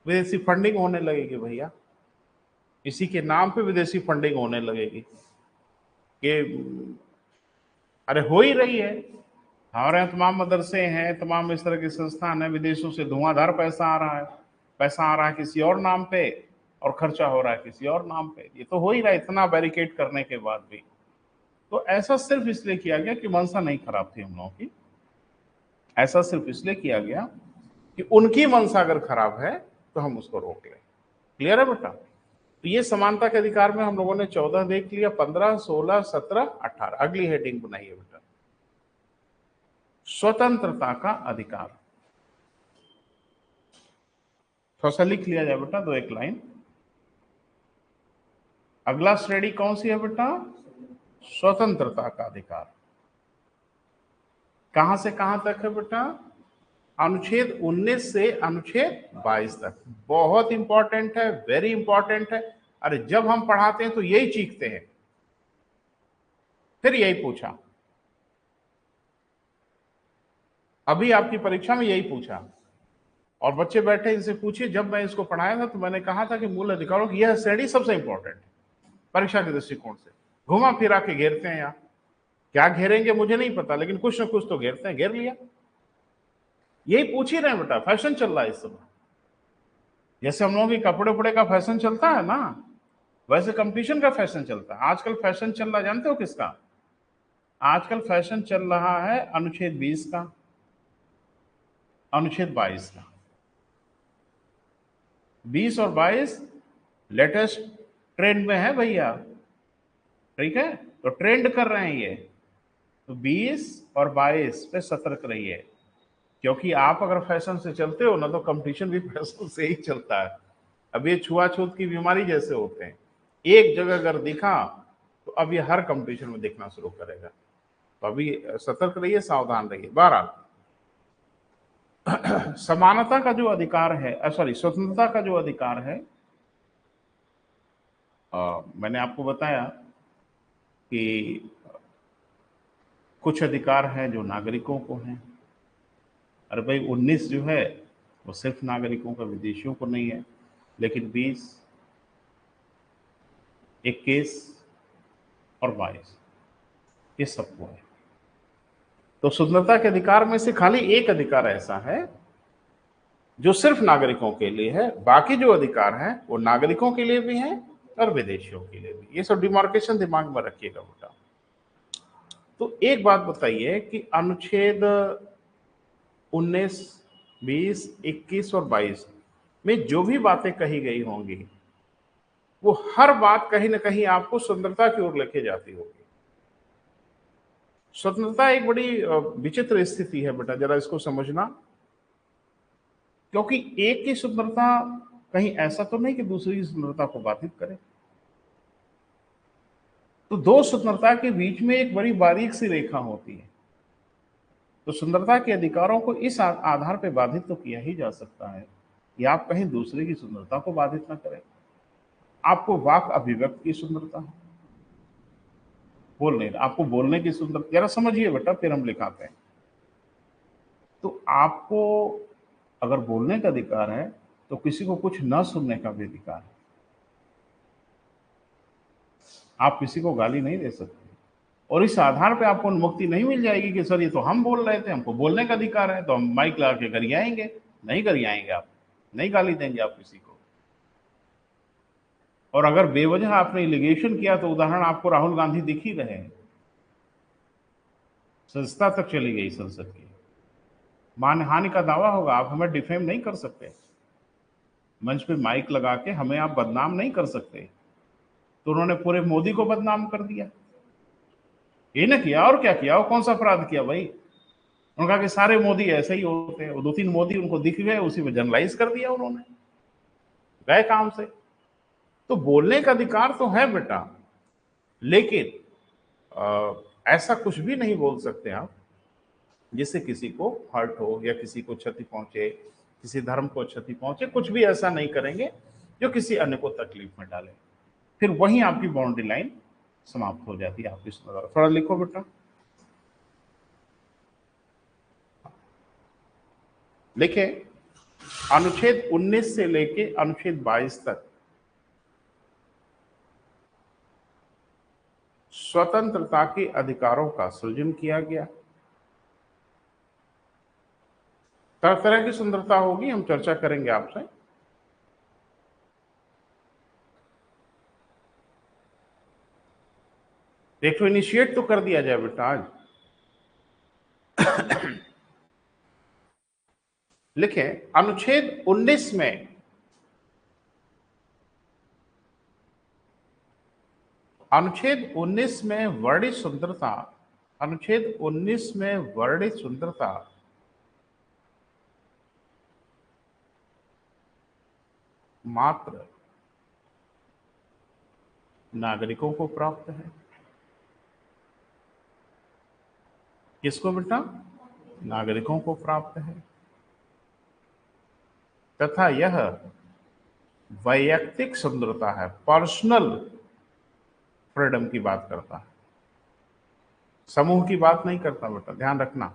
विदेशी फंडिंग होने लगेगी भैया, इसी के नाम पे विदेशी फंडिंग होने लगेगी कि अरे हो ही रही है। हमारे यहाँ तमाम मदरसे हैं, तमाम इस तरह के संस्थान हैं, विदेशों से धुआंधार पैसा आ रहा है। पैसा आ रहा है किसी और नाम पे और खर्चा हो रहा है किसी और नाम पे। ये तो हो ही रहा है, इतना बैरिकेड करने के बाद भी। तो ऐसा सिर्फ इसलिए किया गया कि मंशा नहीं खराब थी हम लोगों की। ऐसा सिर्फ इसलिए किया गया कि उनकी मंशा अगर खराब है तो हम उसको रोक लें। क्लियर है बेटा? तो ये समानता के अधिकार में हम लोगों ने 14 देख लिया, 15, 16, 17, 18। अगली हेडिंग बनाइए बेटा, स्वतंत्रता का अधिकार। थोड़ा सा लिख लिया जाए बेटा, 2 एक लाइन। अगला श्रेणी कौन सी है बेटा? स्वतंत्रता का अधिकार। कहां से कहां तक है बेटा? अनुच्छेद 19 से अनुच्छेद 22 तक। बहुत इंपॉर्टेंट है, वेरी इंपॉर्टेंट है। अरे जब हम पढ़ाते हैं तो यही चीखते हैं, फिर यही पूछा, अभी आपकी परीक्षा में यही पूछा। और बच्चे बैठे, इनसे पूछिए, जब मैं इसको पढ़ाया था तो मैंने कहा था कि मूल अधिकारों की यह श्रेणी सबसे इंपॉर्टेंट है परीक्षा के दृष्टिकोण से। घुमा फिरा के घेरते हैं यहाँ, क्या घेरेंगे मुझे नहीं पता, लेकिन कुछ ना कुछ तो घेरते हैं। घेर लिया, यही पूछ ही रहे हैं बेटा। फैशन चल रहा है इस समय, जैसे हम लोगों की कपड़े उपड़े का फैशन चलता है ना, वैसे कंपटीशन का फैशन चलता है। आजकल फैशन चल रहा है, जानते हो किसका? आजकल फैशन चल रहा है अनुच्छेद 20 का, अनुच्छेद 22 का। 20 और 22 लेटेस्ट ट्रेंड में है भैया। ठीक है, तो ट्रेंड कर रहे हैं ये। तो 20 और 22 पे सतर्क रहिए, क्योंकि आप अगर फैशन से चलते हो ना तो कंपटीशन भी फैशन से ही चलता है। अब ये छुआछूत की बीमारी जैसे होते हैं, एक जगह अगर दिखा तो अब ये हर कंपटीशन में दिखना शुरू करेगा। तो अभी सतर्क रहिए, सावधान रहिए। 12, समानता का जो अधिकार है, सॉरी, स्वतंत्रता का जो अधिकार है, मैंने आपको बताया कि कुछ अधिकार हैं जो नागरिकों को हैं। अरे भाई 19 जो है वो सिर्फ नागरिकों का, विदेशियों को नहीं है। लेकिन 20, 21 और 22 ये सबको है। तो स्वतंत्रता के अधिकार में से खाली एक अधिकार ऐसा है जो सिर्फ नागरिकों के लिए है। बाकी जो अधिकार हैं वो नागरिकों के लिए भी हैं और विदेशियों के लिए भी। ये सब डिमार्केशन दिमाग में रखिएगा बेटा। तो एक बात बताइए कि अनुच्छेद 19, 20, 21 और 22 में जो भी बातें कही गई होंगी वो हर बात कहीं ना कहीं आपको स्वतंत्रता की ओर लेके जाती होगी। स्वतंत्रता एक बड़ी विचित्र स्थिति है बेटा, जरा इसको समझना। क्योंकि एक की स्वतंत्रता कहीं ऐसा तो नहीं कि दूसरी की स्वतंत्रता को बाधित करे। तो दो स्वतंत्रता के बीच में एक बड़ी बारीक सी रेखा होती है। तो स्वतंत्रता के अधिकारों को इस आधार पर बाधित तो किया ही जा सकता है कि आप कहीं दूसरे की स्वतंत्रता को बाधित ना करें। आपको वाक अभिव्यक्ति की स्वतंत्रता है, बोल नहीं, आपको बोलने की स्वतंत्रता, जरा समझिए बेटा फिर हम लिखाते हैं। तो आपको अगर बोलने का अधिकार है तो किसी को कुछ न सुनने का भी अधिकार है। आप किसी को गाली नहीं दे सकते, और इस आधार पे आपको मुक्ति नहीं मिल जाएगी कि सर ये तो हम बोल रहे थे, हमको बोलने का अधिकार है तो हम माइक लगा के गरियाएंगे। नहीं गरियाएंगे, आप नहीं गाली देंगे आप किसी को। और अगर बेवजह आपने इलिगेशन किया तो उदाहरण आपको राहुल गांधी दिख ही रहे हैं, संस्था तक चली गई संसद की, मानहानि का दावा होगा, आप हमें डिफेम नहीं कर सकते। मंच पे माइक लगा के हमें आप बदनाम नहीं कर सकते। तो उन्होंने पूरे मोदी को बदनाम कर दिया, ये ना किया और क्या किया, और कौन सा अपराध किया भाई। उन्होंने कहा कि सारे मोदी ऐसे ही होते हैं, वो 2-3 मोदी उनको दिख गए, उसी में जनरलाइज कर दिया उन्होंने, गए काम से। तो बोलने का अधिकार तो है बेटा, लेकिन ऐसा कुछ भी नहीं बोल सकते आप जिससे किसी को हर्ट हो या किसी को क्षति पहुंचे, किसी धर्म को क्षति पहुंचे। कुछ भी ऐसा नहीं करेंगे जो किसी अन्य को तकलीफ में डाले। फिर वहीं आपकी बाउंड्री लाइन समाप्त हो जाती है आपकी सुंदरता। थोड़ा लिखो बेटा, लिखे। अनुच्छेद 19 से लेके अनुच्छेद 22 तक स्वतंत्रता के अधिकारों का सृजन किया गया। तरह तरह की सुंदरता होगी, हम चर्चा करेंगे आपसे। देखो, इनिशिएट तो कर दिया जाए बेटा आज। लिखे, अनुच्छेद 19 में वर्णित सुंदरता, अनुच्छेद 19 में वर्णित सुंदरता मात्र नागरिकों को प्राप्त है। किसको बेटा? नागरिकों को प्राप्त है। तथा यह वैयक्तिक सुंदरता है, पर्सनल फ्रीडम की बात करता है, समूह की बात नहीं करता बेटा, ध्यान रखना।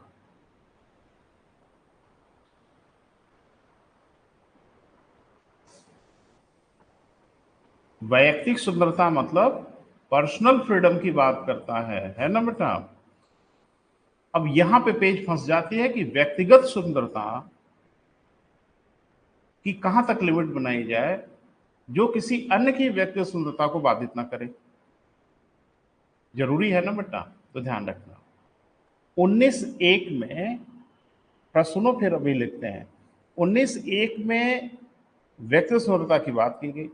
वैयक्तिक सुंदरता मतलब पर्सनल फ्रीडम की बात करता है ना बेटा। अब यहां पे पेज फंस जाती है कि व्यक्तिगत सुंदरता की कहां तक लिमिट बनाई जाए जो किसी अन्य की व्यक्तिगत सुंदरता को बाधित ना करे। जरूरी है ना बेटा, तो ध्यान रखना। 19(1) में, सुनो फिर अभी लिखते हैं। 19(1) में व्यक्तिगत सुंदरता की बात की गई,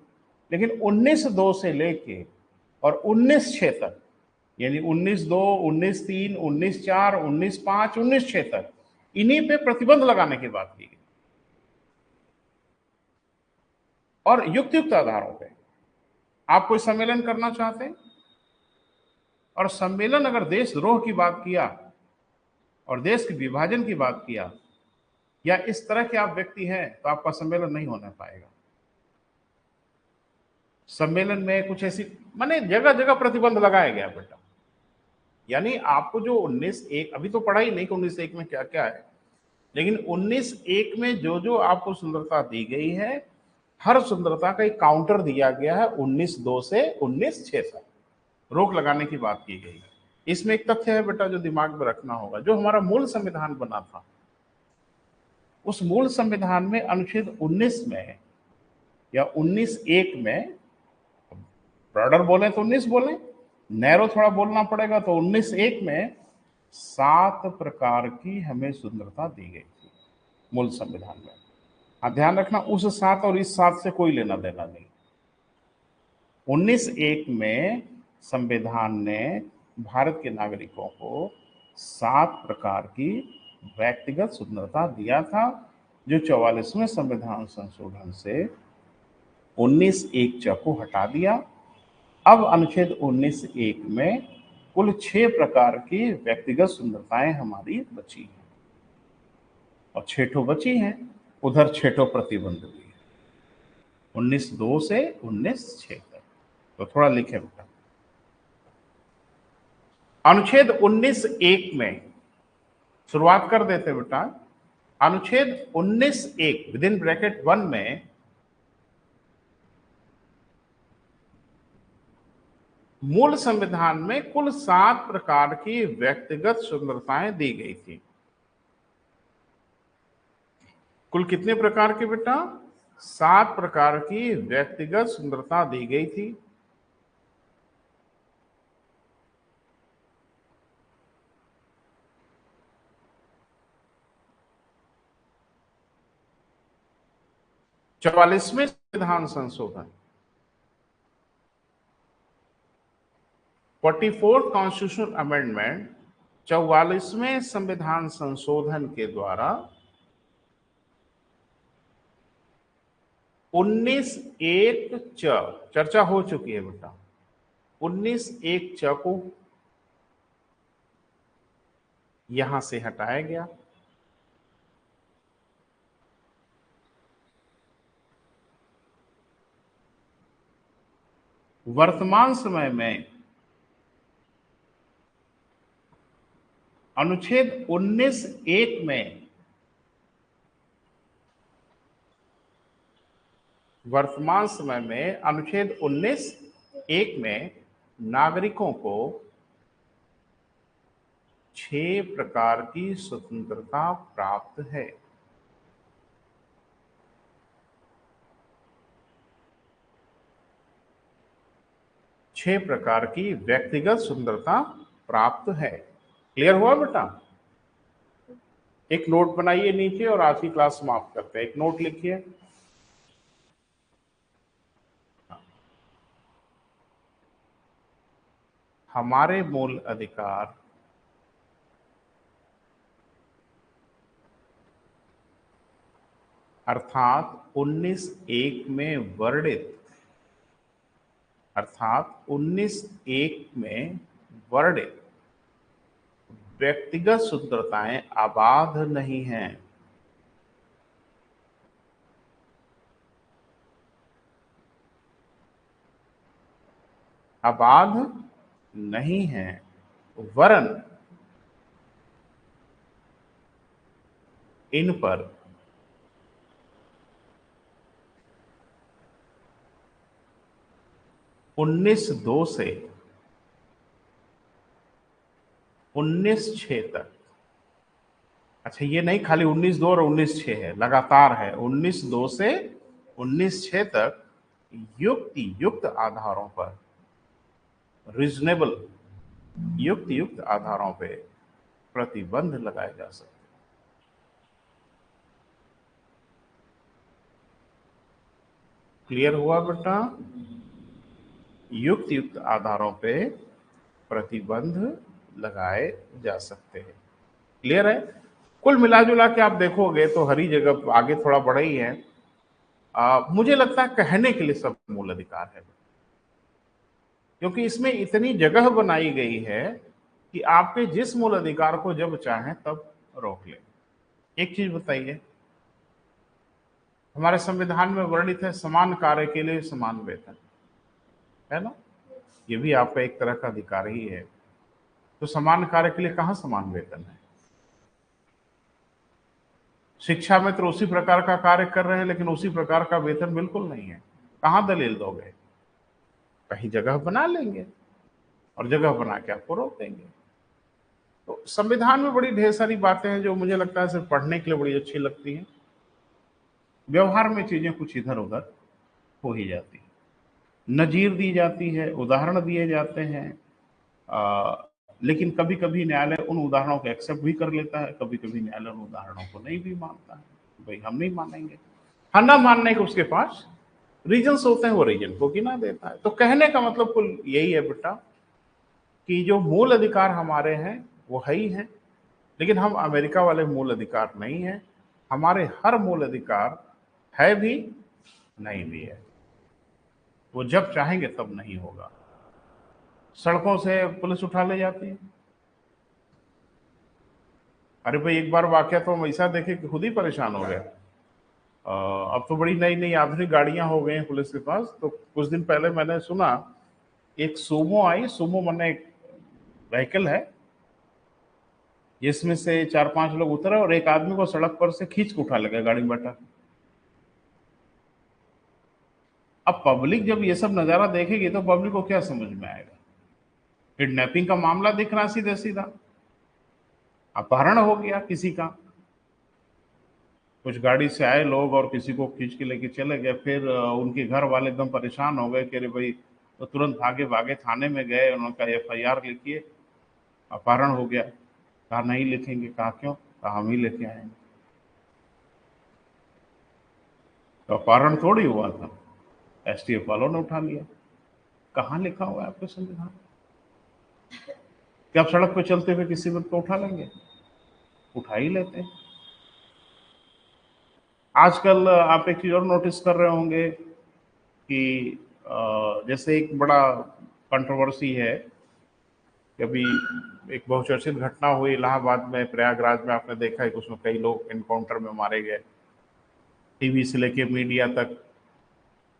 लेकिन 19(2) से लेके और 19(6) तक, यानी 19(2), 19(3), 19(4), 19(5), 19(6) तक, इन्हीं पे प्रतिबंध लगाने की बात की गई। और युक्त युक्त आधारों पे आप कोई सम्मेलन करना चाहते हैं, और सम्मेलन अगर देशद्रोह की बात किया और देश के विभाजन की बात किया, या इस तरह के आप व्यक्ति हैं, तो आपका सम्मेलन नहीं होने पाएगा। सम्मेलन में कुछ ऐसी, माने जगह जगह प्रतिबंध लगाया गया बेटा। यानी आपको जो 19(1), अभी तो पढ़ा ही नहीं कि 19(1) में क्या क्या है, लेकिन 19(1) में जो जो आपको सुंदरता दी गई है, हर सुंदरता का एक काउंटर दिया गया है 19(2) से 19(6) तक रोक लगाने की बात की गई। इसमें एक तथ्य है बेटा जो दिमाग में रखना होगा। जो हमारा मूल संविधान बना था, उस मूल संविधान में अनुच्छेद 19 में या 19(1) में, ब्रॉडर बोले तो 19 बोले, नैरो थोड़ा बोलना पड़ेगा तो 19(1) में 7 प्रकार की हमें सुंदरता दी गई थी मूल संविधान में। हाँ, ध्यान रखना, उस 7 और इस 7 से कोई लेना देना नहीं। 19(1) में संविधान ने भारत के नागरिकों को 7 प्रकार की व्यक्तिगत सुंदरता दिया था, जो 44वें संविधान संशोधन से 19(1) को हटा दिया। अब अनुच्छेद 19(1) में कुल 6 प्रकार की व्यक्तिगत सुंदरताएं हमारी बची हैं, और 6 बची हैं, उधर 6 प्रतिबंध भी है, 19(2) से 19(6) तक। तो थोड़ा लिखे बेटा। अनुच्छेद 19(1) में शुरुआत कर देते बेटा। अनुच्छेद 19(1) विदिन ब्रैकेट 1 में मूल संविधान में कुल 7 प्रकार की व्यक्तिगत सुंदरताएं दी गई थी। कुल कितने प्रकार की बेटा? 7 प्रकार की व्यक्तिगत सुंदरता दी गई थी। 44वें संविधान संशोधन, 44th कॉन्स्टिट्यूशनल अमेंडमेंट 44वें संविधान संशोधन के द्वारा 19(1) चर्चा हो चुकी है बेटा। 19(1) को यहां से हटाया गया। वर्तमान समय में अनुच्छेद 19(1) में वर्तमान समय में अनुच्छेद 19(1) में नागरिकों को 6 प्रकार की स्वतंत्रता प्राप्त है। छह प्रकार की व्यक्तिगत स्वतंत्रता प्राप्त है। क्लियर हुआ बेटा? एक नोट बनाइए नीचे और आज की क्लास समाप्त करते हैं। एक नोट लिखिए। हमारे मूल अधिकार अर्थात 19(1) में वर्णित, अर्थात 19(1) में वर्णित व्यक्तिगत स्वतंत्रताएं अबाध नहीं हैं। अबाध नहीं है, वरन इन पर उन्नीस 2 से 19(6) तक। अच्छा, ये नहीं खाली 19(2) और 19(6) है, लगातार है। 19(2) से 19(6) तक युक्त आधारों पर, रीजनेबल युक्त आधारों पे प्रतिबंध लगाए जा सकते हैं। क्लियर हुआ बेटा? युक्त आधारों पे प्रतिबंध लगाए जा सकते हैं। क्लियर है? कुल मिला जुला के आप देखोगे तो हरी जगह आगे थोड़ा बढ़ा ही है। मुझे लगता है कहने के लिए सब मूल अधिकार है, क्योंकि इसमें इतनी जगह बनाई गई है कि आपके जिस मूल अधिकार को जब चाहें तब रोक लें। एक चीज बताइए, हमारे संविधान में वर्णित है समान कार्य के लिए समान वेतन, है ना? ये भी आपका एक तरह का अधिकार ही है। तो समान कार्य के लिए कहां समान वेतन है? शिक्षा में तो उसी प्रकार का कार्य कर रहे हैं लेकिन उसी प्रकार का वेतन बिल्कुल नहीं है। कहां दलील दोगे? कहीं जगह बना लेंगे और जगह बना के आपको रोक देंगे। तो संविधान में बड़ी ढेर सारी बातें हैं जो मुझे लगता है सिर्फ पढ़ने के लिए बड़ी अच्छी लगती हैं। व्यवहार में चीजें कुछ इधर उधर हो ही जाती है। नजीर दी जाती है, उदाहरण दिए जाते हैं, लेकिन कभी कभी न्यायालय उन उदाहरणों को एक्सेप्ट भी कर लेता है, कभी कभी न्यायालय उन उदाहरणों को नहीं भी मानता है। भाई हम नहीं मानेंगे, हाँ ना मानने के उसके पास रीजंस होते हैं, वो रीजन को गिना देता है। तो कहने का मतलब कुल यही है बेटा कि जो मूल अधिकार हमारे हैं वो है ही हैं, लेकिन हम अमेरिका वाले मूल अधिकार नहीं है। हमारे हर मूल अधिकार है भी नहीं भी है, वो जब चाहेंगे तब नहीं होगा। सड़कों से पुलिस उठा ले जाती है। अरे भाई, एक बार वाकया तो हम ऐसा देखे कि खुद ही परेशान हो गए। अब तो बड़ी नई नई आधुनिक गाड़ियां हो गई हैं पुलिस के पास। तो कुछ दिन पहले मैंने सुना एक सूमो आई, सूमो माने एक व्हीकल है जिसमें से 4-5 लोग उतरे और एक आदमी को सड़क पर से खींच के उठा लगा गाड़ी में बैठा। अब पब्लिक जब ये सब नजारा देखेगी तो पब्लिक को क्या समझ में आएगा? किडनैपिंग का मामला दिख रहा सीधे सीधा, अपहरण हो गया किसी का। कुछ गाड़ी से आए लोग और किसी को खींच के लेके चले गए। फिर उनके घर वाले एकदम परेशान हो गए कि अरे भाई, तो तुरंत भागे भागे थाने में गए। उन्होंने कहा FIR लिखिए, अपहरण हो गया। कहा नहीं लिखेंगे। कहा क्यों? कहा हम ही लेके आएंगे। तो अपहरण थोड़ी हुआ था, एसटीएफ वालों ने उठा लिया। कहाँ लिखा हुआ है आपके संविधान? क्या आप सड़क पे चलते हुए किसी वक्त को उठा लेंगे? उठा ही लेते हैं। आजकल आप एक चीज और नोटिस कर रहे होंगे कि जैसे एक बड़ा कंट्रोवर्सी है कि अभी एक बहुचर्चित घटना हुई इलाहाबाद में, प्रयागराज में, आपने देखा है कि उसमें कई लोग एनकाउंटर में मारे गए। टीवी से लेके मीडिया तक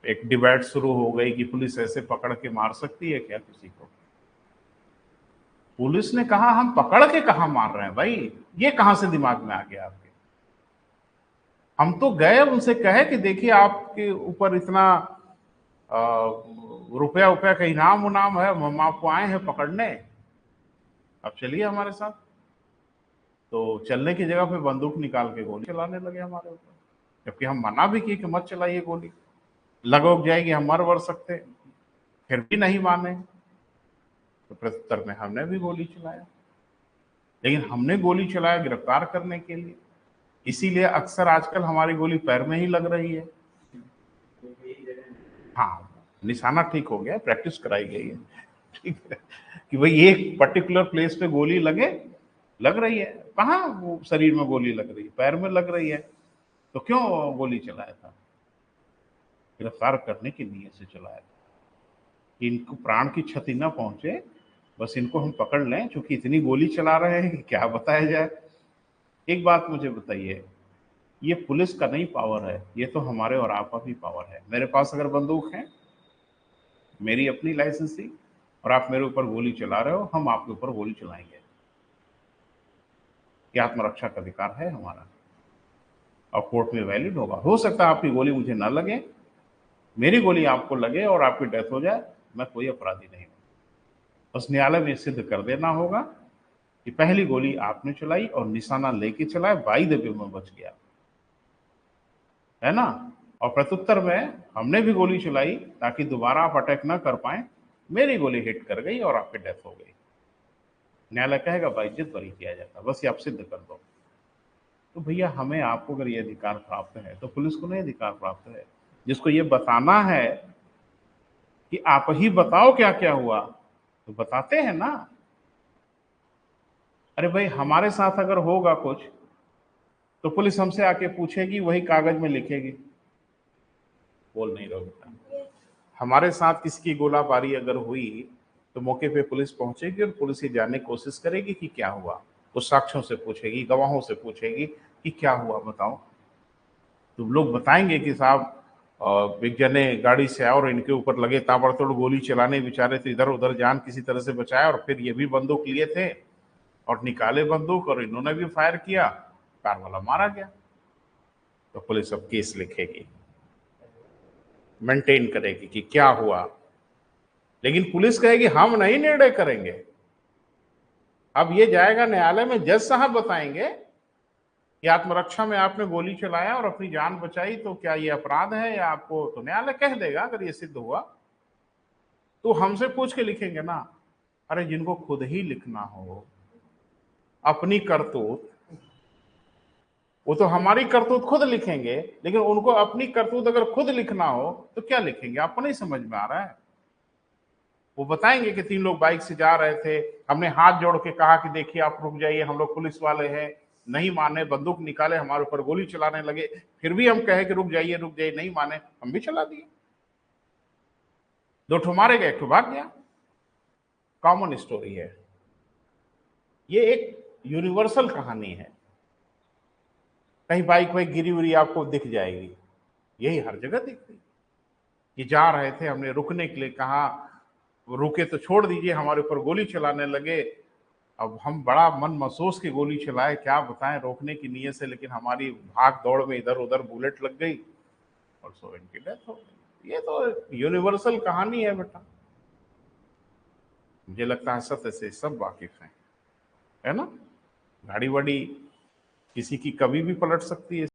एक डिबेट शुरू हो गई कि पुलिस ऐसे पकड़ के मार सकती है क्या किसी को? पुलिस ने कहा हम पकड़ के कहा मार रहे हैं भाई, ये कहां से दिमाग में आ गया आपके? हम तो गए उनसे कहे कि देखिए आपके ऊपर इतना रुपया रुपया का इनाम उनाम है, हम आपको आए हैं पकड़ने, अब चलिए हमारे साथ। तो चलने की जगह पे बंदूक निकाल के गोली चलाने लगे हमारे ऊपर, जबकि हम मना भी किए कि मत चलाइए गोली, लग उग जाएगी, हम मर वर सकते, फिर भी नहीं माने। तो प्रत्युत्तर में हमने भी गोली चलाया, लेकिन हमने गोली चलाया गिरफ्तार करने के लिए। इसीलिए अक्सर आजकल हमारी गोली पैर में ही लग रही है। हाँ, निशाना ठीक हो गया, प्रैक्टिस कराई गई है, ठीक है, कि भाई एक पर्टिकुलर प्लेस पे गोली लगे, लग रही है। कहाँ वो शरीर में गोली लग रही है? पैर में लग रही है। तो क्यों गोली चलाया था? गिरफ्तार करने की नीयत से चलाया था कि इनको प्राण की क्षति ना पहुंचे, बस इनको हम पकड़ लें, क्योंकि इतनी गोली चला रहे हैं कि क्या बताया जाए। एक बात मुझे बताइए, ये पुलिस का नहीं पावर है, ये तो हमारे और आपका भी पावर है। मेरे पास अगर बंदूक है, मेरी अपनी लाइसेंसी, और आप मेरे ऊपर गोली चला रहे हो, हम आपके ऊपर गोली चलाएंगे। ये आत्मरक्षा का अधिकार है हमारा, और कोर्ट में वैलिड होगा। हो सकता है आपकी गोली मुझे ना लगे, मेरी गोली आपको लगे और आपकी डेथ हो जाए, मैं कोई अपराधी नहीं हूं। बस न्यायालय में सिद्ध कर देना होगा कि पहली गोली आपने चलाई और निशाना लेके चलाए, बाई द वे में बच गया, है ना? और प्रत्युत्तर में हमने भी गोली चलाई ताकि दोबारा आप अटैक ना कर पाए, मेरी गोली हिट कर गई और आपकी डेथ हो गई। न्यायालय कहेगा बाइज्जत बरी किया जाता, बस ये आप सिद्ध कर दो। तो भैया हमें आपको अगर ये अधिकार प्राप्त है तो पुलिस को नहीं अधिकार प्राप्त है, जिसको ये बताना है कि आप ही बताओ क्या क्या हुआ, तो बताते हैं ना। अरे भाई हमारे साथ अगर होगा कुछ तो पुलिस हमसे आके पूछेगी, वही कागज में लिखेगी। बोल नहीं रहो बेटा, हमारे साथ किसी की गोलाबारी अगर हुई तो मौके पे पुलिस पहुंचेगी और पुलिस ये जानने की कोशिश करेगी कि क्या हुआ। वो साक्ष्यों से पूछेगी, गवाहों से पूछेगी कि क्या हुआ बताओ। तो लोग बताएंगे कि साहब एक जने गाड़ी से आए और इनके ऊपर लगे ताबड़तोड़ गोली चलाने, बेचारे तो इधर उधर जान किसी तरह से बचाया, और फिर ये भी बंदूक लिए थे और निकाले बंदूक और इन्होंने भी फायर किया, कार वाला मारा गया। तो पुलिस अब केस लिखेगी, मेंटेन करेगी कि क्या हुआ, लेकिन पुलिस कहेगी हम नहीं निर्णय करेंगे। अब ये जाएगा न्यायालय में, जज साहब बताएंगे कि आत्मरक्षा में आपने गोली चलाया और अपनी जान बचाई, तो क्या ये अपराध है या आपको? तो न्यायालय कह देगा अगर ये सिद्ध हुआ, तो हमसे पूछ के लिखेंगे ना। अरे जिनको खुद ही लिखना हो अपनी करतूत, वो तो हमारी करतूत खुद लिखेंगे, लेकिन उनको अपनी करतूत अगर खुद लिखना हो तो क्या लिखेंगे? आपको नहीं समझ में आ रहा है? वो बताएंगे कि 3 लोग बाइक से जा रहे थे, हमने हाथ जोड़ के कहा कि देखिए आप रुक जाइए, हम लोग पुलिस वाले हैं, नहीं माने, बंदूक निकाले, हमारे ऊपर गोली चलाने लगे, फिर भी हम कहे कि रुक जाइए रुक जाइए, नहीं माने, हम भी चला दिए। 2 ठो मारे गए, 1 ठो भाग गया। कॉमन स्टोरी है ये, एक यूनिवर्सल कहानी है। कहीं बाइक वाइक गिरी उरी आपको दिख जाएगी, यही हर जगह दिख रही। ये जा रहे थे, हमने रुकने के लिए कहा, वो रुके तो छोड़ दीजिए, हमारे ऊपर गोली चलाने लगे। अब हम बड़ा मन महसूस की गोली चलाए, क्या बताएं, रोकने की नीयत से, लेकिन हमारी भाग दौड़ में इधर उधर बुलेट लग गई और सो इनकी डेथ हो गई। ये तो यूनिवर्सल कहानी है बेटा, मुझे लगता है सत्य से सब वाकिफ हैं, है ना? गाड़ी वाड़ी किसी की कभी भी पलट सकती है।